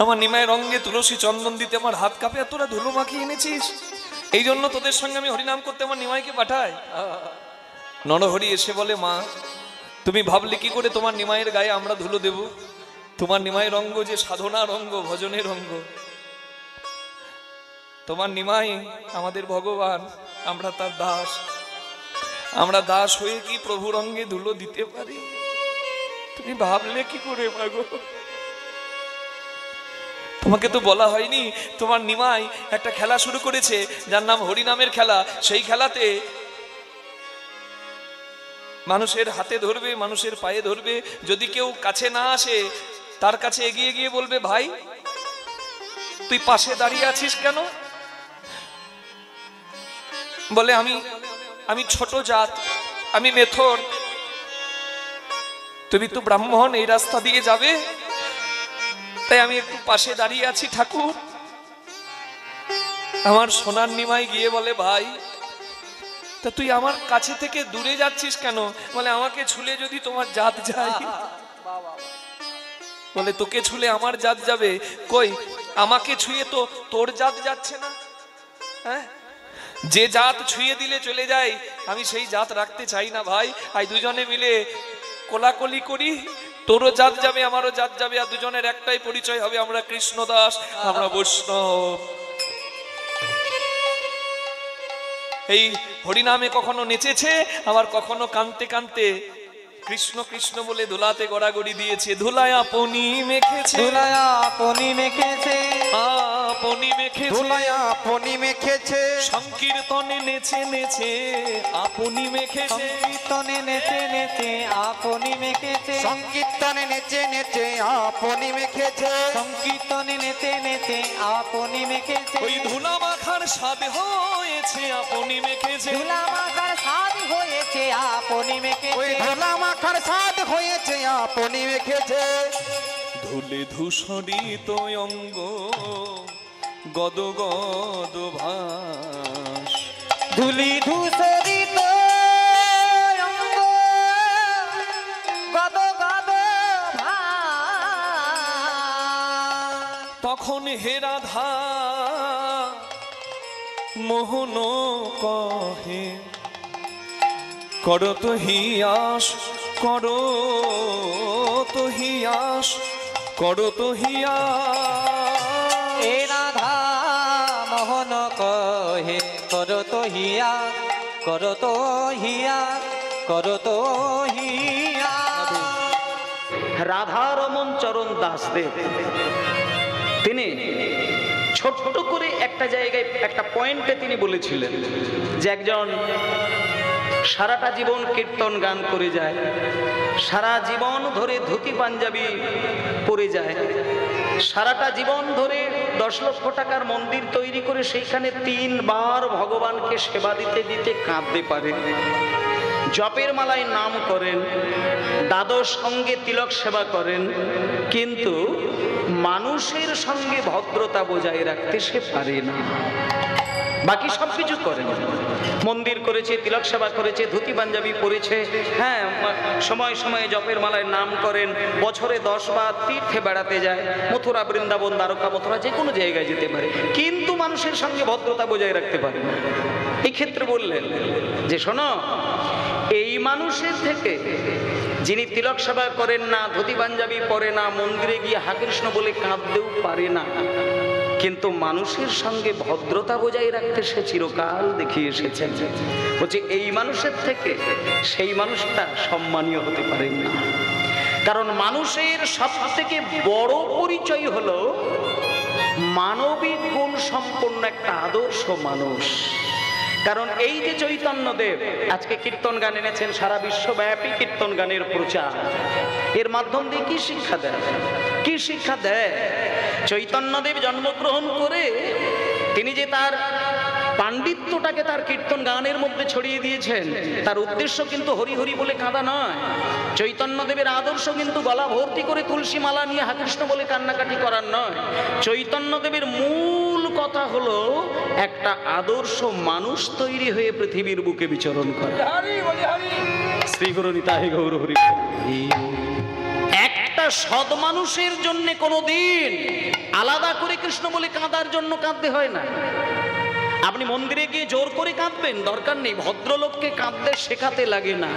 আমার নিমাইয়ের রঙে তুলসী চন্দন দিতে আমার হাত কাঁপে, আর তোরা ধুলো মাখিয়ে এনেছিস। এই জন্য তোদের সঙ্গে আমি হরিনাম করতে আমার নিমাইকে পাঠাই। নরহরি এসে বলে, মা তুমি ভাবলে কি করে তোমার নিমাইয়ের গায়ে আমরা ধুলো দেব? তোমার নিমাইয়ের অঙ্গ যে সাধনার অঙ্গ, ভজনের অঙ্গ। তোমার নিমাই আমাদের ভগবান, আমরা তার দাস। আমরা দাস হয়ে কি প্রভুর অঙ্গে ধুলো দিতে পারি? তুমি ভাবলে কি করে মাগো? তোমাকে তো বলা হয়নি তোমার নিমাই একটা খেলা শুরু করেছে যার নাম হরিনামের খেলা। সেই খেলাতে মানুষের হাতে ধরবে, মানুষের পায়ে ধরবে, যদি কেউ কাছে না আসে তার কাছে এগিয়ে গিয়ে বলবে, ভাই তুই পাশে দাঁড়িয়ে আছিস কেন? বলে, আমি ছোট জাত, আমি মেথর, তুমি তো ব্রাহ্মণ, এই রাস্তা দিয়ে যাবে, তাই আমি একটু পাশে দাঁড়িয়ে আছি ঠাকুর। আমার সোনার নিমাই গিয়ে বলে, ভাই তা তুই আমার কাছে থেকে দূরে যাচ্ছিস কেন? বলে, আমাকে ছুলে যদি তোমার জাত যায়। বলে, তোকে ছুলে আমার জাত যাবে? কই, আমাকে ছুঁয়ে তো তোর জাত যাচ্ছে না। হ্যাঁ, যে জাত ছুঁয়ে দিলে চলে যায়, আমি সেই জাত রাখতে চাই না ভাই। আই দুজনে মিলে কোলাকলি করি, তোরও জাত যাবে, আমারও জাত যাবে, আর দুজনের একটাই পরিচয় হবে, আমরা কৃষ্ণদাস, আমরা বৈষ্ণব। এই হরিনামে কখনো নেচেছে, আবার কখনো কানতে কানতে কৃষ্ণ কৃষ্ণ বলে ধুলাতে গড়াগড়ি দিয়েছে। ধুলায় আপনি মেখেছে, ধুলায় আপনি মেখেছে, আপনি মেখেছে, ধুলায় আপনি মেখেছে, সংকীর্তনে নেচে নেচে আপনি মেখেছে, সংকীর্তনে নেচে নেচে আপনি মেখেছে, সংকীর্তনে নেচে নেচে আপনি মেখেছে, সংকীর্তনে নেচে নেচে আপনি মেখেছে। ওই ধুলা মাখা মাখার স্বাদ হয়েছে আপনি মেখেছে, ধুলা মাখার স্বাদ হয়েছে আপনি ওই মেখেছে, ধুলা মাখার স্বাদ হয়েছে আপনি মেখেছে। ধুলে ধূসরিত অঙ্গ গদ গদ ভাস, ধুলি ধূসরিত অঙ্গ গদ গদ ভাস। তখন হে রাধা মোহন কহে করো তো হিয়াস, করো তো হিয়াস, করো তো হিয়াস। এ রাধা মোহন কহে করো তো হিয়া, করো তো হিয়া, করো তো হিয়া। রাধারমন চরণ দাসদেব তিনি ছোট্ট করে একটা জায়গায় একটা পয়েন্টে তিনি বলেছিলেন যে একজন সারাটা জীবন কীর্তন গান করে যায়, সারা জীবন ধরে ধুতি পাঞ্জাবি পরে যায়, সারাটা জীবন ধরে 10 লক্ষ টাকার মন্দির তৈরি করে সেইখানে 3 বার ভগবানকে সেবা দিতে দিতে কাঁদতে পারে, জপের মালায় নাম করেন, দ্বাদশ সঙ্গে তিলক সেবা করেন, কিন্তু মানুষের সঙ্গে ভদ্রতা বজায় রাখতে সে পারে না। বাকি সবকিছু করেন, মন্দির করেছে, তিলক সেবা করেছে, ধুতি পাঞ্জাবি পরেছে, হ্যাঁ সময় সময়ে জপের মালায় নাম করেন, বছরে 10 বার তীর্থে বেড়াতে যায়, মথুরা বৃন্দাবন দ্বারকা মথুরা যে কোনো জায়গায় যেতে পারে, কিন্তু মানুষের সঙ্গে ভদ্রতা বজায় রাখতে পারে না। এই ক্ষেত্রে বললেন যে শোনো, এই মানুষের থেকে যিনি তিলক সেবা করেন না, ধুতি পাঞ্জাবি পরে না, মন্দিরে গিয়ে হা কৃষ্ণ বলে কাঁদতেও পারে না, কিন্তু মানুষের সঙ্গে ভদ্রতা বজায় রাখতে সে চিরকাল দেখিয়ে এসেছেন, বলছে এই মানুষের থেকে সেই মানুষটা সম্মানীয় হতে পারেন না। কারণ মানুষের সব থেকে বড় পরিচয় হলো মানবিক গুণ সম্পন্ন একটা আদর্শ মানুষ। কারণ এই যে চৈতন্যদেব আজকে কীর্তন গান এনেছেন, সারা বিশ্বব্যাপী কীর্তন গানের প্রচার, এর মাধ্যম দিয়ে কি শিক্ষা দেয়? কি শিক্ষা দেয়? চৈতন্যদেব জন্মগ্রহণ করে তিনি যে তার পাণ্ডিত্যটাকে তার কীর্তন গানের মধ্যে ছড়িয়ে দিয়েছেন, তার উদ্দেশ্য কিন্তু হরি হরি বলে কাঁদা নয়। চৈতন্যদেবের আদর্শ কিন্তু গলা ভর্তি করে তুলসী মালা নিয়ে হা কৃষ্ণ বলে কান্নাকাটি করার নয়। চৈতন্যদেবের মূল কথা হলো একটা আদর্শ মানুষ তৈরি হয়ে পৃথিবীর বুকে বিচরণ করা। শ্রী গুরু নিতাই গৌর হরি। একটা সৎ মানুষের জন্য কোনোদিন আলাদা করে কৃষ্ণ বলে কাঁদার জন্য কাঁদতে হয় না। আপনি মন্দিরে গিয়ে জোর করে কাঁদবেন, দরকার নেই। ভদ্রলোককে কাঁদতে শেখাতে লাগে না।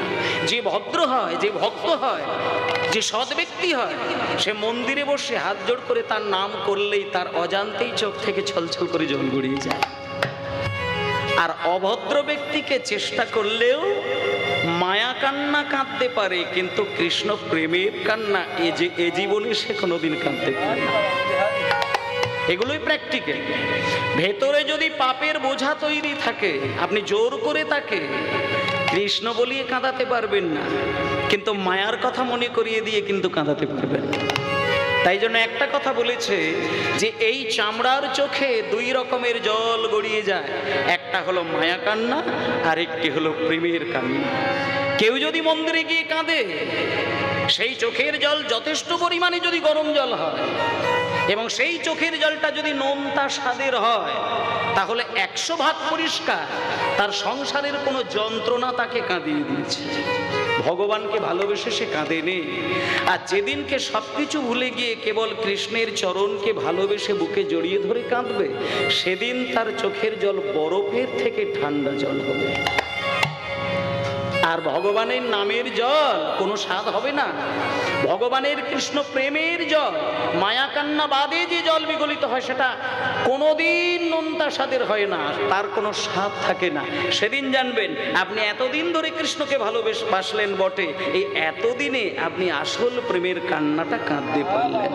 যে ভদ্র হয়, যে ভক্ত হয়, যে সৎ ব্যক্তি হয়, সে মন্দিরে বসে হাত জোড় করে তার নাম করলেই তার অজান্তেই চোখ থেকে ছলছল করে জল গড়িয়ে যায়। আর অভদ্র ব্যক্তিকে চেষ্টা করলেও মায়া কান্না কাঁদতে পারে, কিন্তু কৃষ্ণ প্রেমের কান্না এ জীবনে সে কোনোদিন কাঁদতে পারে না। এগুলোই প্র্যাকটিক্যাল। ভেতরে যদি পাপের বোঝা তৈরি থাকে, আপনি জোর করে তাকে কৃষ্ণ বলিয়ে কাঁদাতে পারবেন না, কিন্তু মায়ার কথা মনে করিয়ে দিয়ে কিন্তু কাঁদাতে পারবেন। তাই জন্য একটা কথা বলেছে যে এই চামড়ার চোখে 2 রকমের জল গড়িয়ে যায়, একটা হলো মায়া কান্না আর একটি হলো প্রেমের কান্না। কেউ যদি মন্দিরে গিয়ে কাঁদে, সেই চোখের জল যথেষ্ট পরিমাণে যদি গরম জল হয় এবং সেই চোখের জলটা যদি নোনতা স্বাদের হয়, তাহলে 100 ভাগ পরিষ্কার তার সংসারের কোনো যন্ত্রণা তাকে কাঁদিয়ে দিয়েছে। ভগবানকে ভালোবেসে সে কাঁদেনি। আর যেদিনকে সবকিছু ভুলে গিয়ে কেবল কৃষ্ণের চরণকে ভালোবেসে বুকে জড়িয়ে ধরে কাঁদবে, সেদিন তার চোখের জল বরফের থেকে ঠান্ডা জল হবে। আর ভগবানের নামের জল কোনো স্বাদ হবে না। ভগবানের কৃষ্ণ প্রেমের জল, মায়া কান্না বাদে যে জল বিগলিত হয়, সেটা কোনোদিন নোনতা স্বাদের হয় না, তার কোনো স্বাদ থাকে না। সেদিন জানবেন আপনি এতদিন ধরে কৃষ্ণকে ভালোবাসলেন বটে, এই এতদিনে আপনি আসল প্রেমের কান্নাটা কাঁদতে পারলেন।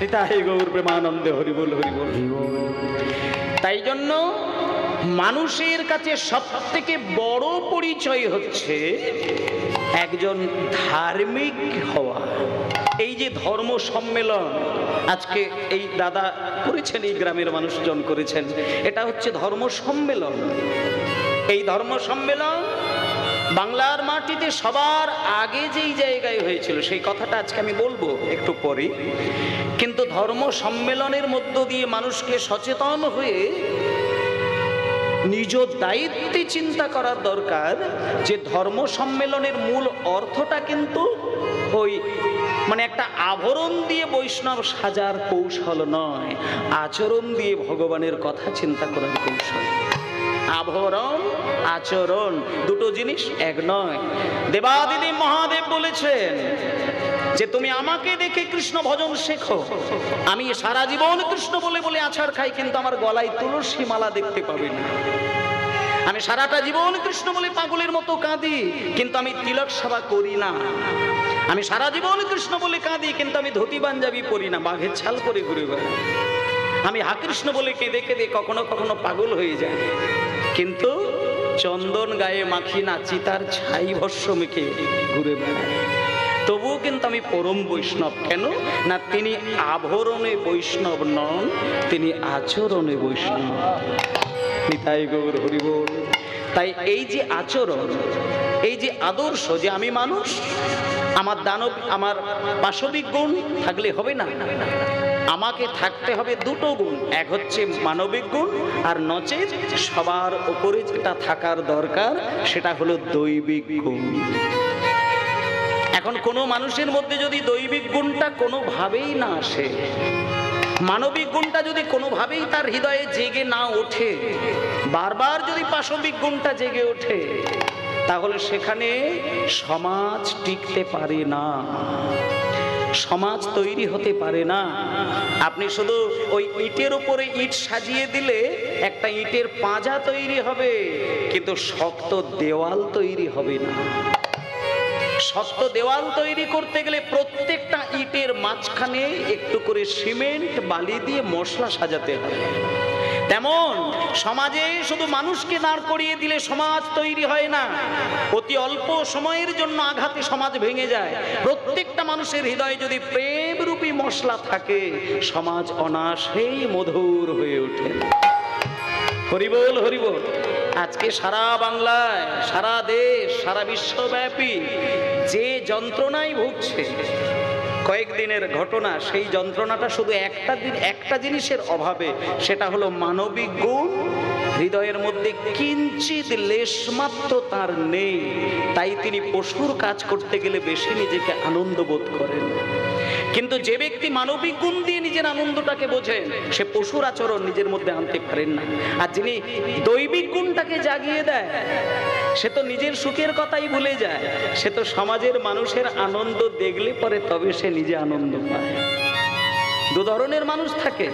নিতাই গৌর প্রেমানন্দে হরি বল হরি বল। তাই জন্য মানুষের কাছে সব থেকে বড় পরিচয় হচ্ছে একজন ধার্মিক হওয়া। এই যে ধর্ম সম্মেলন আজকে এই দাদা করেছেন, এই গ্রামের মানুষজন করেছেন, এটা হচ্ছে ধর্ম সম্মেলন। এই ধর্ম সম্মেলন বাংলার মাটিতে সবার আগে যেই জায়গায় হয়েছিল সেই কথাটা আজকে আমি বলবো একটু পরে। কিন্তু ধর্ম সম্মেলনের মধ্য দিয়ে মানুষকে সচেতন হয়ে নিজ দায়িত্বে চিন্তা করার দরকার যে ধর্ম সম্মেলনের মূল অর্থটা কিন্তু ওই মানে একটা আভরণ দিয়ে বৈষ্ণব সাজার কৌশল নয়, আচরণ দিয়ে ভগবানের কথা চিন্তা করার কৌশল। আভরণ আচরণ দুটো জিনিস এক নয়। দেবাদিদেব মহাদেব বলেছেন যে তুমি আমাকে দেখে কৃষ্ণ ভজন শেখো। আমি সারা জীবন কৃষ্ণ বলে বলে আছাড় খাই, কিন্তু আমার গলায় তুলসী মালা দেখতে পাবে না। আমি সারাটা জীবন কৃষ্ণ বলে পাগলের মতো কাঁদি, কিন্তু আমি তিলক সেবা করি না। আমি সারা জীবন কৃষ্ণ বলে কাঁদি, কিন্তু আমি ধুতি পাঞ্জাবি পরি না, বাঘের ছাল পরে ঘুরে বেড়াই। আমি হা কৃষ্ণ বলে কেঁদে কেঁদে কখনো কখনো পাগল হয়ে যায়, কিন্তু চন্দন গায়ে মাখি না, চিতার ছাই ভস্য মেখে ঘুরে বেড়ায়। তবুও কিন্তু আমি পরম বৈষ্ণব। কেন না তিনি আভরণে বৈষ্ণব নন, তিনি আচরণে বৈষ্ণব। নিতাই গৌর হরি বল। তাই এই যে আচরণ, এই যে আদর্শ, যে আমি মানুষ, আমার দানব আমার পাশবিক গুণ থাকলে হবে না, আমাকে থাকতে হবে দুটো গুণ। এক হচ্ছে মানবিক গুণ, আর নচেত সবার উপরে যেটা থাকার দরকার সেটা হলো দৈবিক গুণ। এখন কোনো মানুষের মধ্যে যদি দৈবিক গুণটা কোনোভাবেই না আসে, মানবিক গুণটা যদি কোনোভাবেই তার হৃদয়ে জেগে না ওঠে, বারবার যদি পাশবিক গুণটা জেগে ওঠে, তাহলে সেখানে সমাজ টিকতে পারে না, সমাজ তৈরি হতে পারে না। আপনি শুধু ওই ইটের উপরে ইট সাজিয়ে দিলে একটা ইটের পাঁজা তৈরি হবে, কিন্তু শক্ত দেওয়াল তৈরি হবে না। শক্ত দেওয়াল তৈরি করতে গেলে প্রত্যেকটা ইটের মাঝখানে একটু করে সিমেন্ট বালি দিয়ে মশলা সাজাতে হবে। তেমন সমাজে শুধু মানুষকে দাঁড় করিয়ে দিলে সমাজ তৈরি হয় না। অতি অল্প সময়ের জন্য আঘাতে সমাজ ভেঙে যায়। প্রত্যেকটা মানুষের হৃদয়ে যদি প্রেম রূপী মশলা থাকে, সমাজ অনায়াসেই মধুর হয়ে ওঠে। হরিবোল হরিবোল। আজকে সারা বাংলায়, সারা দেশ, সারা বিশ্বব্যাপী যে যন্ত্রণায় ভুগছে, কয়েকদিনের ঘটনা, সেই যন্ত্রণাটা শুধু একটা জিনিসের অভাবে, সেটা হলো মানবিক গুণ হৃদয়ের মধ্যে কিঞ্চিত লেশমাত্র তার নেই। তাই তিনি পশুর কাজ করতে গেলে বেশি নিজেকে আনন্দ বোধ করেন। কিন্তু যে ব্যক্তি মানবিক গুণ দিয়ে নিজের আনন্দটাকে বোঝেন, সে পশুর আচরণ নিজের মধ্যে আনতে পারেন না। আর যিনি দৈবিক গুণটাকে জাগিয়ে দেয়, সে তো নিজের সুখের কথাই ভুলে যায়, সে তো সমাজের মানুষের আনন্দ দেখলে পরে তবে সে নিজে আনন্দ পায়। দু ধরনের মানুষ থাকে।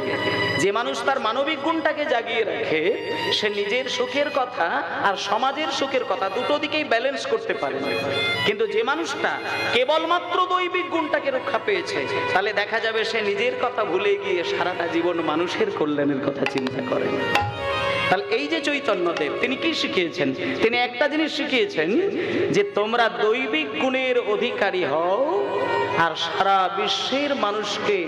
যে মানুষ তার মানবিক গুণটাকে জাগিয়ে রাখে, সে নিজের সুখের কথা আর সমাজের সুখের কথা দুটো দিকেই ব্যালেন্স করতে পারে। কিন্তু যে মানুষটা কেবলমাত্র দৈবিক গুণটাকে রক্ষা পেয়েছে, তাহলে দেখা যাবে সে নিজের কথা ভুলে গিয়ে সারাটা জীবন মানুষের কল্যাণের কথা চিন্তা করে। তাহলে এই যে চৈতন্যদেব, তিনি কি শিখিয়েছেন? তিনি একটা জিনিস শিখিয়েছেন যে তোমরা দৈবিক গুণের অধিকারী হও আর সারা বিশ্বের মানুষকে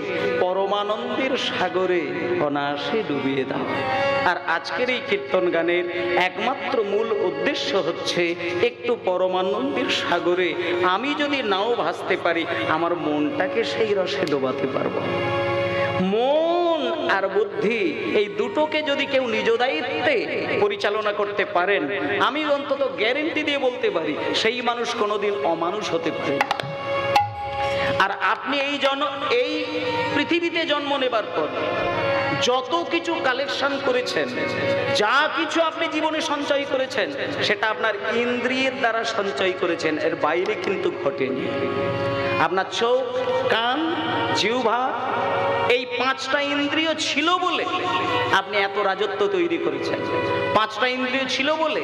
পরমানন্দের সাগরে অনায়াসে ডুবিয়ে দাও। আর আজকের এই কীর্তন গানের একমাত্র মূল উদ্দেশ্য হচ্ছে একটু পরমানন্দের সাগরে আমি যদি নাও ভাসতে পারি, আমার মনটাকে সেই রসে ডোবাতে পারবো। মন আর বুদ্ধি এই দুটোকে যদি কেউ নিজ দায়িত্বে পরিচালনা করতে পারেন, আমি অন্তত গ্যারেন্টি দিয়ে বলতে পারি সেই মানুষ কোনোদিন অমানুষ হতে পারে। আর আপনি এই পৃথিবীতে জন্ম নেবার পর যত কিছু কালেকশন করেছেন, যা কিছু আপনি জীবনে সঞ্চয় করেছেন, সেটা আপনার ইন্দ্রিয়ের দ্বারা সঞ্চয় করেছেন, এর বাইরে কিন্তু ঘটেনি। আপনার চোখ, কান, জিহ্বা, এই পাঁচটা ইন্দ্রিয় ছিল বলে আপনি এত রাজত্ব তৈরি করেছেন। 5টা ইন্দ্রিয় ছিল বলে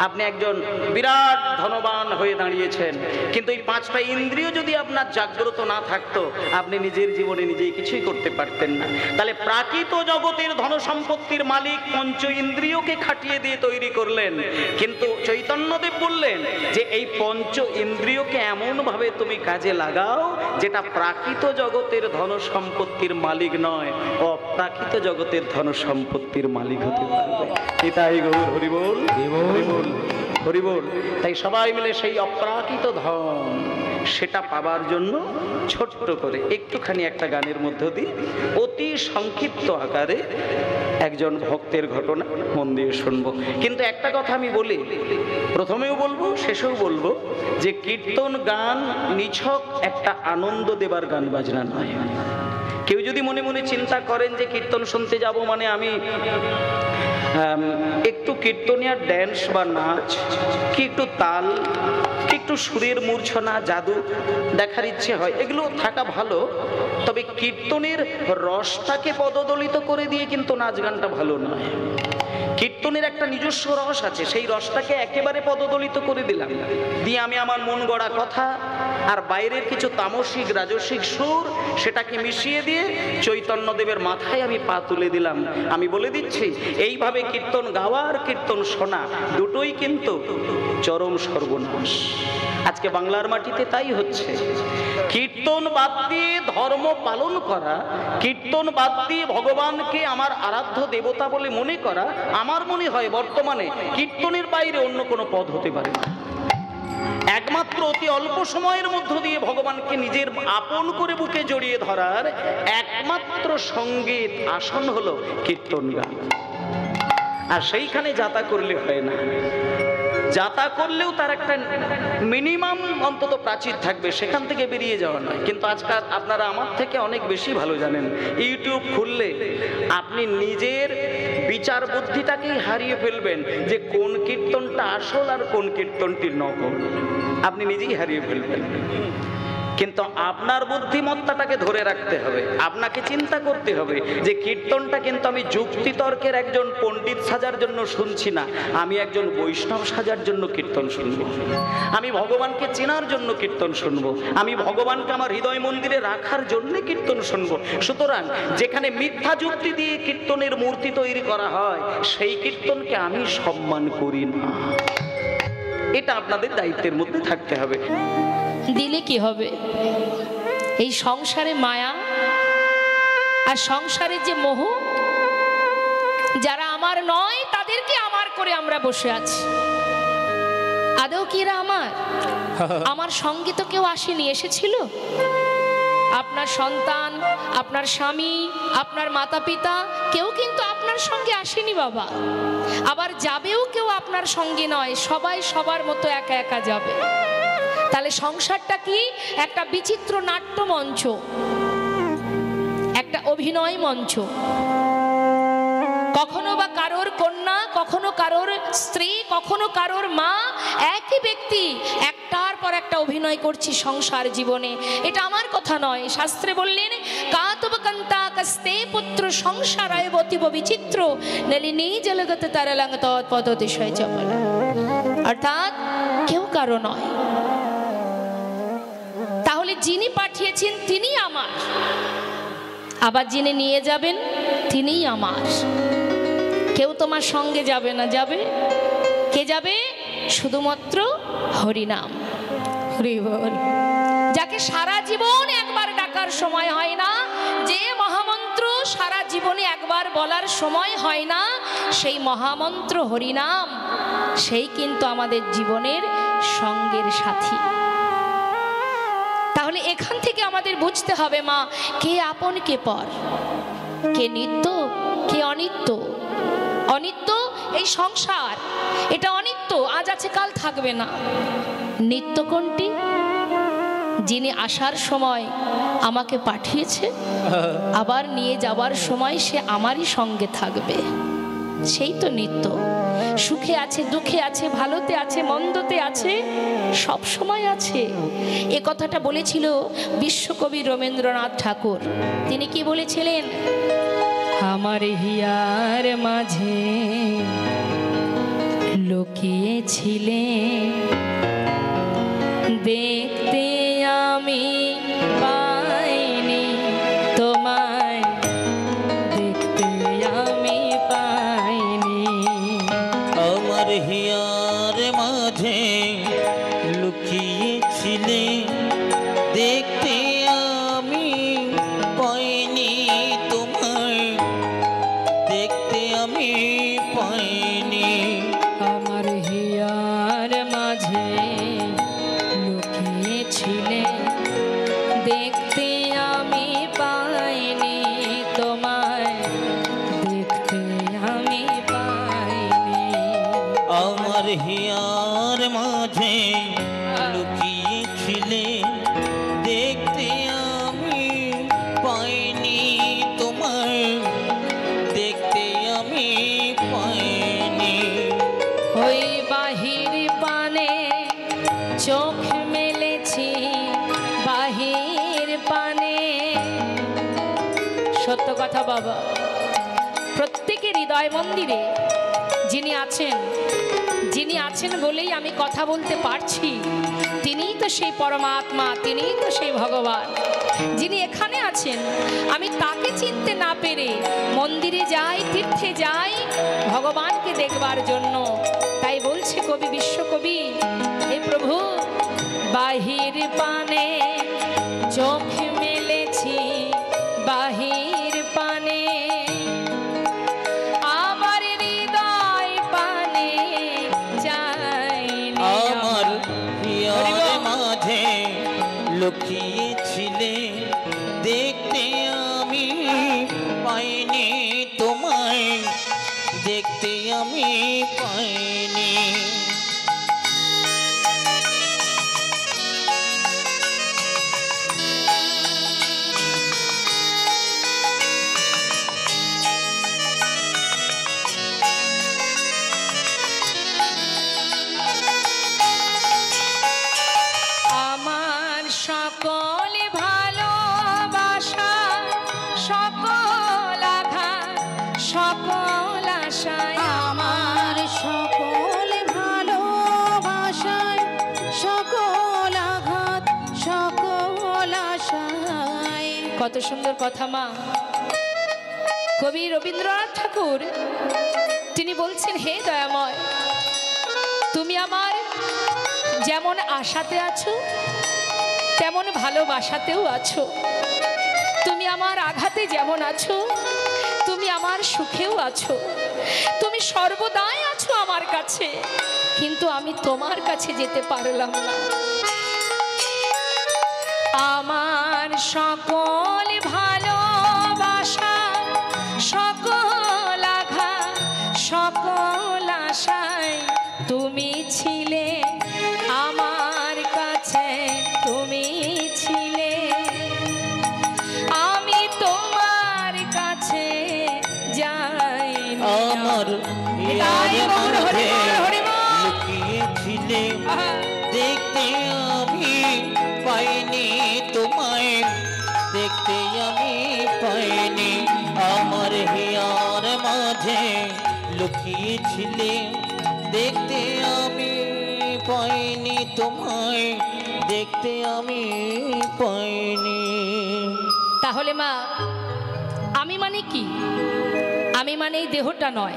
আপনি একজন বিরাট ধনবান হয়ে দাঁড়িয়েছেন, কিন্তু এই 5টা ইন্দ্রিয় যদি আপনার জাগ্রত না থাকতো আপনি নিজের জীবনে নিজেই কিছুই করতে পারতেন না। তাহলে প্রাকৃত জগতের ধন সম্পত্তির মালিক পঞ্চ ইন্দ্রিয়কে খাটিয়ে দিয়ে তৈরি করলেন, কিন্তু চৈতন্যদেব বললেন যে এই পঞ্চ ইন্দ্রিয়কে এমন ভাবে তুমি কাজে লাগাও যেটা প্রাকৃত জগতের ধন সম্পত্তির মালিক নয়, অপ্রাকৃত জগতের ধন সম্পত্তির মালিক হতে পারবে। এটাই গৌর হরিবোল, হরিবোল, হরিবোল। তাই সবাই মিলে সেই অপ্রাকৃত ধন সেটা পাবার জন্য ছোট্ট করে একটুখানি একটা গানের মধ্য দিয়ে অতি সংক্ষিপ্ত আকারে একজন ভক্তের ঘটনা মন দিয়ে শুনবো। কিন্তু একটা কথা আমি বলি, প্রথমেও বলবো শেষেও বলবো, যে কীর্তন গান নিছক একটা আনন্দ দেবার গান বাজনা নয়। কেউ যদি মনে মনে চিন্তা করেন যে কীর্তন শুনতে যাব মানে আমি একটু কীর্তনিয়ার ড্যান্স বা নাচ, কি একটু তাল, কি একটু সুরের মূর্ছনা, জাদু দেখার ইচ্ছে হয়, এগুলো থাকা ভালো, তবে কীর্তনের রসটাকে পদদলিত করে দিয়ে কিন্তু নাচ গানটা ভালো নয়। কীর্তনের একটা নিজস্ব রস আছে, সেই রসটাকে একেবারে পদদলিত করে দিলাম, দিয়ে আমি আমার মন গড়া কথা আর বাইরের কিছু তামসিক রাজসিক সুর সেটাকে মিশিয়ে দিয়ে চৈতন্যদেবের মাথায় আমি পা তুলে দিলাম। আমি বলে দিচ্ছি, এইভাবে কীর্তন গাওয়া আর কীর্তন শোনা দুটোই কিন্তু চরম সর্বনাশ। আজকে বাংলার মাটিতে তাই হচ্ছে। কীর্তন বাদ দিয়ে ধর্ম পালন করা, কীর্তন বাদ দিয়ে ভগবানকে আমার আরাধ্য দেবতা বলে মনে করা, আমার মনে হয় বর্তমানে কীর্তনের বাইরে অন্য কোনো পথ হতে পারে না। একমাত্র অতি অল্প সময়ের মধ্য দিয়ে ভগবানকে নিজের আপন করে বুকে জড়িয়ে ধরার একমাত্র সঙ্গীত আসন হলো কীর্তন গান। আর সেইখানে যাতা করলে হয় না, যাতা করলেও তার একটা মিনিমাম অন্তত প্রাচীর থাকবে, সেখান থেকে বেরিয়ে যাওয়া নয়। কিন্তু আজকাল আপনারা আমার থেকে অনেক বেশি ভালো জানেন, ইউটিউব খুললে আপনি নিজের বিচার বুদ্ধিটাকেই হারিয়ে ফেলবেন যে কোন কীর্তনটা আসল আর কোন কীর্তনটি নকল, আপনি নিজেই হারিয়ে ফেলবেন। কিন্তু আপনার বুদ্ধিমত্তাটাকে ধরে রাখতে হবে, আপনাকে চিন্তা করতে হবে যে কীর্তনটা কিন্তু আমি যুক্তিতর্কের একজন পণ্ডিত সাজার জন্য শুনছি না, আমি একজন বৈষ্ণব সাজার জন্য কীর্তন শুনবো, আমি ভগবানকে চেনার জন্য কীর্তন শুনবো, আমি ভগবানকে আমার হৃদয় মন্দিরে রাখার জন্য কীর্তন শুনবো। সুতরাং যেখানে মিথ্যা যুক্তি দিয়ে কীর্তনের মূর্তি তৈরি করা হয় সেই কীর্তনকে আমি সম্মান করি না। এটা আপনাদের দায়িত্বের মধ্যে থাকতে হবে। দিলে কি হবে? এই সংসারে মায়া আর সংসারের যে মোহ, যারা আমার নয় তাদেরকে আমার করে আমরা বসে আছি। আদৌ কি এরা আমার? আমার সঙ্গে তো কেউ আসেনি, এসেছিল আপনার সন্তান, আপনার স্বামী, আপনার মাতা পিতা, কেউ কিন্তু আপনার সঙ্গে আসেনি বাবা। আবার যাবেও কেউ আপনার সঙ্গে নয়, সবাই সবার মতো একা একা যাবে। তাহলে সংসারটা কি? একটা বিচিত্র নাট্য মঞ্চ, একটা অভিনয় মঞ্চ। কখনো বা কারোর কন্যা, কখনো কারোর স্ত্রী, কখনো কারোর মা, একই ব্যক্তি একটার পর একটা অভিনয় করছি সংসার জীবনে। এটা আমার কথা নয়, শাস্ত্রে বললেন কাতবকান্তা কস্তে পুত্র সংসারায় বতিব বিচিত্র নলিনী জলগতে তারালাং তৎপদতিশয় চপল। অর্থাৎ কেউ কারো নয়। তাহলে যিনি পাঠিয়েছেন তিনি আমার, আবার যিনি নিয়ে যাবেন তিনিই আমার। কেউ তোমার সঙ্গে যাবে না, যাবে কে? যাবে শুধুমাত্র হরিনাম, হরি বল। যাকে সারা জীবন একবার ডাকার সময় হয় না, যে মহামন্ত্র সারা জীবনে একবার বলার সময় হয় না, সেই মহামন্ত্র হরিনাম, সেই কিন্তু আমাদের জীবনের সঙ্গের সাথী। তাহলে এখান থেকে আমাদের বুঝতে হবে মা, কে আপন কে পর, কে নিত্য কে অনিত্য। অনিত্য এই সংসার, এটা অনিত্য, আজ আছে কাল থাকবে না। নিত্য কোনটি? যিনি আসার সময় আমাকে পাঠিয়েছে, আবার নিয়ে যাবার সময় সে আমারই সঙ্গে থাকবে, সেই তো নিত্য। সুখে আছে, দুঃখে আছে, ভালোতে আছে, মন্দতে আছে, সব সময় আছে। এ কথাটা বলেছিল বিশ্বকবি রবীন্দ্রনাথ ঠাকুর। তিনি কি বলেছিলেন? আমার হিয়ার মাঝে লুকিয়েছিলে দেখতে আমি পাইনি তোমায়, দেখতে আমি পাইনি। আমার হিয়ার মাঝে লুকিয়েছিলে দেখতে আমি পাইনি তোমায়, দেখতে আমি পাইনি। আমার হিয়ার মাঝে লুকিয়েছিলে দেখতে আমি পাইনি তোমায়, দেখতে আমি পাইনি। আমার হিয়ার মাঝে লুকিয়েছিলে দেখতে আমি পাইনি তোমায়, দেখতে আমি পাইনি। ওই বাহির পানে চোখ মেলেছি, বাহির পানে। সত্য কথা বাবা, প্রত্যেকের হৃদয় মন্দিরে যিনি আছেন বলেই আমি কথা বলতে পারছি। তিনিই তো সেই পরমাত্মা, তিনিই তো সেই ভগবান। যিনি এখানে আছেন, আমি তাকে চিনতে না পেরে মন্দিরে যাই, তীর্থে যাই ভগবানকে দেখবার জন্য। তাই বলছে কবি, বিশ্বকবি, হে প্রভু বাহির পানে চোখ মেলেছি, বাহির পানে আবার হৃদয় পানে চাইনি। আমার হিয়ার মাঝে লুকিয়েছিলে দেখতে আমি পাইনি তোমায়, দেখতে আমি পাইনি। আমার সকল ভালোবাসা, সকল আঘাত, সকল আশায়, আমার সকল ভালোবাসায়, সকল আঘাত, সকল আশায়। কত সুন্দর কথা মা। কবি রবীন্দ্রনাথ ঠাকুর তিনি বলছেন, হে দয়াময়, তুমি আমার যেমন আশাতে আছো তেমন ভালোবাসাতেও আছো। তুমি আমার আঘাতে যেমন আছো, তুমি আমার সুখেও আছো। তুমি সর্বদাই আছো আমার কাছে, কিন্তু আমি তোমার কাছে যেতে পারলাম না। আমার সকল ভালোবাসা, সকল আঘাত, সকল আশায় তুমি ছিলে আমার কাছে, তুমি ছিলে। আমি তোমার কাছে যাইনি। আমার হিয়ার মাঝে লুকিয়েছিলে দেখতে আমি পাইনি তোমায়, দেখতে আমি পাইনি। আমার হিয়ার মাঝে লুকিয়েছিলে দেখতে আমি পাইনি তোমায়, দেখতে আমি পাইনি। তাহলে মা, আমি মানে কি? আমি মানে এই দেহটা নয়।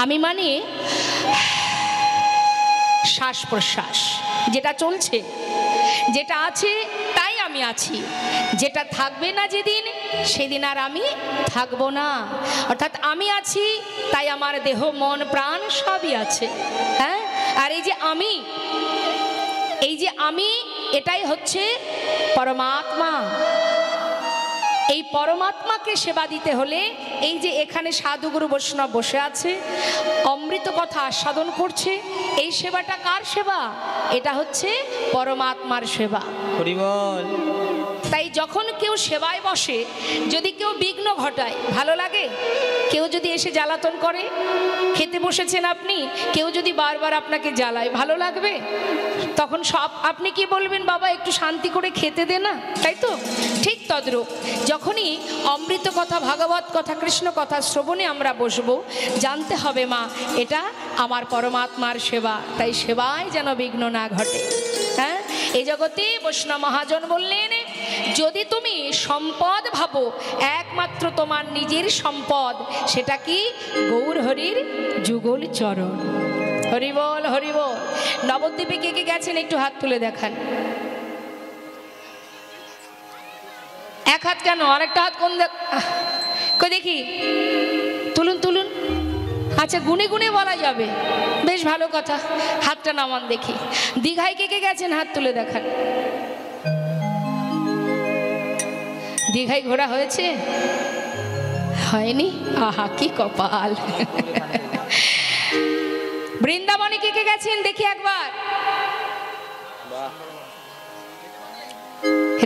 আমি মানে শ্বাস প্রশ্বাস যেটা চলছে, যেটা আছে তাই আমি আছি। যেটা থাকবে না যেদিন, সেদিন আর আমি থাকবো না। অর্থাৎ আমি আছি তাই আমার দেহ, মন, প্রাণ সবই আছে। হ্যাঁ, আর এই যে আমি এটাই হচ্ছে পরমাত্মা। এই পরমাত্মাকে সেবা দিতে হলে এই যে এখানে সাধুগুরু বৈষ্ণব বসে আছে, অমৃত কথা আস্বাদন করছে, এই সেবাটা কার সেবা? এটা হচ্ছে পরমাত্মার সেবা। হরি বল। তাই যখন কেউ সেবায় বসে, যদি কেউ বিঘ্ন ঘটায় ভালো লাগে? কেউ যদি এসে জ্বালাতন করে, খেতে বসেছেন আপনি, কেউ যদি বারবার আপনাকে জ্বালায়, ভালো লাগবে? তখন সব আপনি কি বলবেন, বাবা একটু শান্তি করে খেতে দে না, তাই তো? ঠিক তদ্রূপ যখনই অমৃত কথা, ভাগবত কথা, কৃষ্ণ কথা শ্রবণে আমরা বসবো, জানতে হবে মা এটা আমার পরমাত্মার সেবা, তাই সেবায় যেন বিঘ্ন না ঘটে। হ্যাঁ, এই জগতে বৈষ্ণব মহাজন বললেন, যদি তুমি সম্পদ ভাবো, একমাত্র তোমার নিজের সম্পদ, সেটা কি? গৌর হরির যুগল চরণ। হরি বল, হরি বল। নবদ্বীপে কে কে গেছেন একটু হাত তুলে দেখান। এক হাত কেন, আরেকটা হাত কোন কই দেখি, তুলুন তুলুন। আচ্ছা, গুনে গুনে বলা যাবে, বেশ ভালো কথা। হাতটা নামান দেখি। দীঘায় কে কে গেছেন হাত তুলে দেখান। দীঘায় ঘোরা হয়েছে? হয়নি? আহা কি কপাল। বৃন্দাবনে কে কে গেছেন দেখি একবার।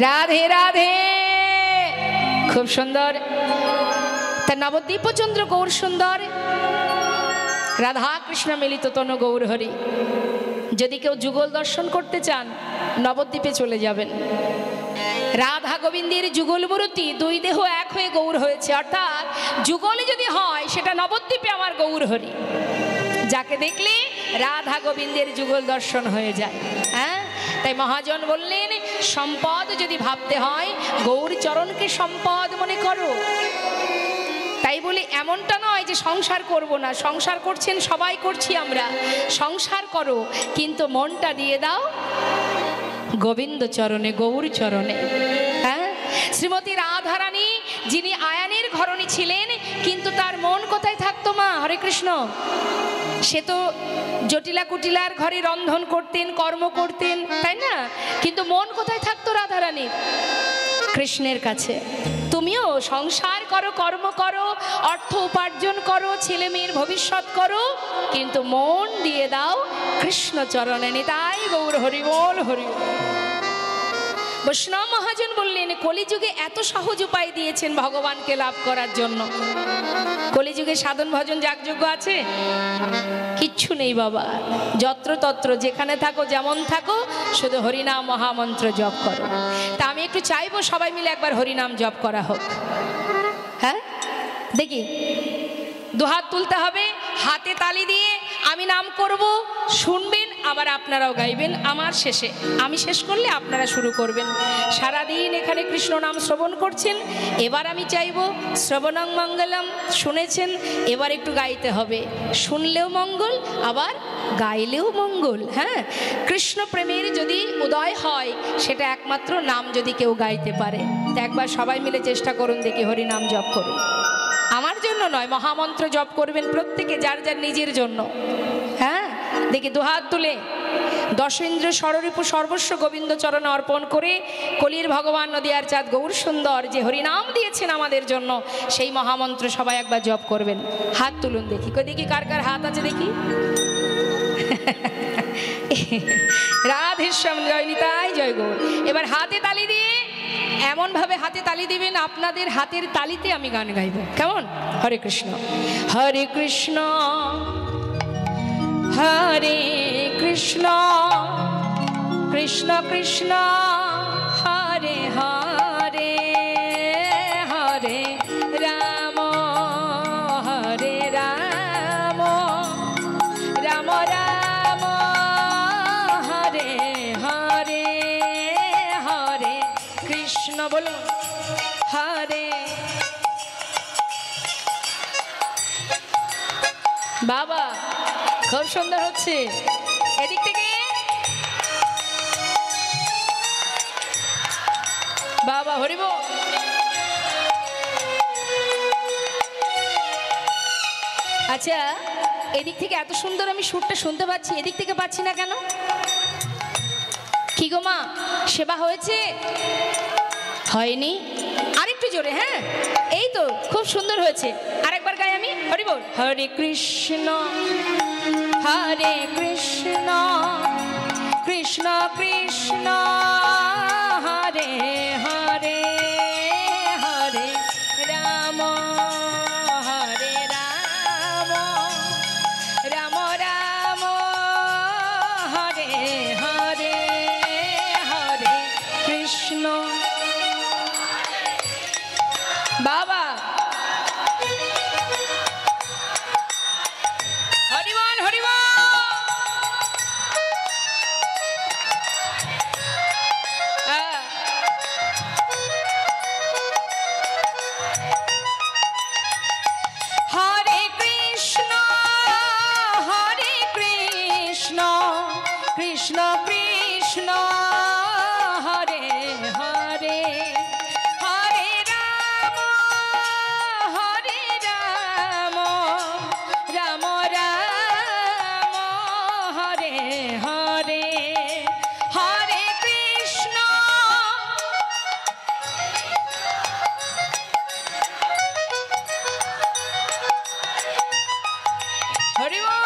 রাধে রাধে, খুব সুন্দর। তা নবদ্বীপচন্দ্র গৌর সুন্দর, রাধা কৃষ্ণ মিলিত তনু গৌর হরি। যদি কেউ যুগল দর্শন করতে চান, নবদ্বীপে চলে যাবেন। রাধা গোবিন্দের যুগল মূর্তি, দুই দেহ এক হয়ে গৌর হয়েছে, অর্থাৎ যুগলে যদি হয় সেটা নবদ্বীপে আমার গৌর হরি, যাকে দেখলে রাধা গোবিন্দের যুগল দর্শন হয়ে যায়। হ্যাঁ, তাই মহাজন বললেন, সম্পদ যদি ভাবতে হয়, গৌর চরণকে সম্পদ মনে করো। তাই বলে এমনটা নয় যে সংসার করব না, সংসার করছেন সবাই, করছি আমরা, সংসার করো, কিন্তু মনটা দিয়ে দাও গোবিন্দ চরণে, গৌর চরণে। হ্যাঁ, শ্রীমতী রাধারানী যিনি আয়ানের ঘরণী ছিলেন, কিন্তু তার মন কোথায় থাকতো মা? হরে কৃষ্ণ। সে তো জটিলা কুটিলার ঘরে রন্ধন করতেন, কর্ম করতেন, তাই না? কিন্তু মন কোথায় থাকতো রাধারানীর? কৃষ্ণের কাছে। তুমিও সংসার করো, কর্ম করো, অর্থ উপার্জন করো, ছেলে মেয়ের ভবিষ্যৎ করো, কিন্তু মন দিয়ে দাও কৃষ্ণ চরণে। নিতাই গৌর হরি বল, হরি বল। বৈষ্ণব মহাজন বললেন, কলিযুগে এত সহজ উপায় দিয়েছেন ভগবানকে লাভ করার জন্য। কলিযুগে সাধন ভজন যাগযজ্ঞ আছে? কিচ্ছু নেই বাবা। যত্রতত্র যেখানে থাকো, যেমন থাকো, শুধু হরিনাম মহামন্ত্র জপ করো। তা আমি একটু চাইবো সবাই মিলে একবার হরিনাম জপ করা হোক। হ্যাঁ, দেখি দুহাত তুলতে হবে, হাতে তালি দিয়ে আমি নাম করব, শুনবেন, আবার আপনারাও গাইবেন। আমার শেষে, আমি শেষ করলে আপনারা শুরু করবেন। সারাদিন এখানে কৃষ্ণ নাম শ্রবণ করছেন, এবার আমি চাইব শ্রবণং মঙ্গলম, শুনেছেন, এবার একটু গাইতে হবে। শুনলেও মঙ্গল, আবার গাইলেও মঙ্গল। হ্যাঁ, কৃষ্ণ প্রেমের যদি উদয় হয়, সেটা একমাত্র নাম যদি কেউ গাইতে পারে। তো একবার সবাই মিলে চেষ্টা করুন, দেখি হরি নাম জপ করুন। আমার জন্য নয়, মহামন্ত্র জপ করবেন প্রত্যেকে, যার যার নিজের জন্য। হ্যাঁ, দেখি দুহাত তুলে দশেন্দ্র সররিপু সর্বস্ব গোবিন্দ চরণে অর্পণ করে, কলির ভগবান নদিয়ার চাঁদ গৌর সুন্দর যে হরিনাম দিয়েছেন আমাদের জন্য, সেই মহামন্ত্র সবাই একবার জপ করবেন। হাত তুলুন দেখি, দেখি কার কার হাত আছে দেখি। রাধেশ্যাম, জয় নিতাই, জয় গৌর। এবার হাতে তালি দিয়ে, এমন ভাবে হাতে তালি দিবেন, আপনাদের হাতের তালিতে আমি গান গাইব, কেমন? হরে কৃষ্ণ, হরে কৃষ্ণ, হরে কৃষ্ণ, কৃষ্ণ কৃষ্ণ, হরে হরে, হরে রাম, হরে রাম, রাম রাম, হরে হরে, হরে কৃষ্ণ, বলুন হরে। বাবা খুব সুন্দর হচ্ছে, এদিক থেকে বাবা হরিব। আচ্ছা, এদিক থেকে এত সুন্দর আমি সুরটা শুনতে পাচ্ছি, এদিক থেকে পাচ্ছি না কেন? কি গো মা, সেবা হয়েছে? হয়নি? আরেকটু জোরে। হ্যাঁ, এই তো খুব সুন্দর হয়েছে। আরেকবার গাই আমি, হরি বল। হরে কৃষ্ণ, হরে কৃষ্ণ, কৃষ্ণ কৃষ্ণ, হরে হরে, কৃষ্ণ হরে হরে হরে রাম রাম রাম হরে হরে হরে কৃষ্ণ হরি বল।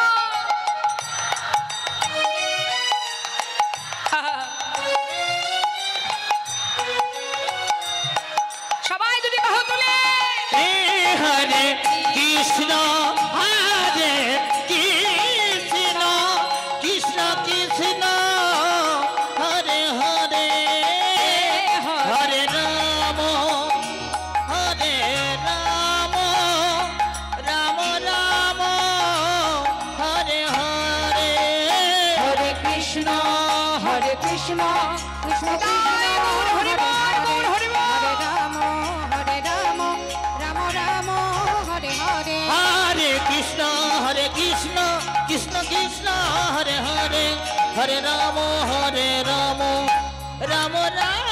সবাই দুটি বাহু তুলে হরে কৃষ্ণ হরে কৃষ্ণ কৃষ্ণ কৃষ্ণ হরে হরে হরে রাম রাম রাম হরে হরে হরে কৃষ্ণ কৃষ্ণ কৃষ্ণ হরি বল, হরি বল। হরে রাম রাম রাম হরে হরে হরে কৃষ্ণ কৃষ্ণ কৃষ্ণ হরে হরে হরে রাম রাম রাম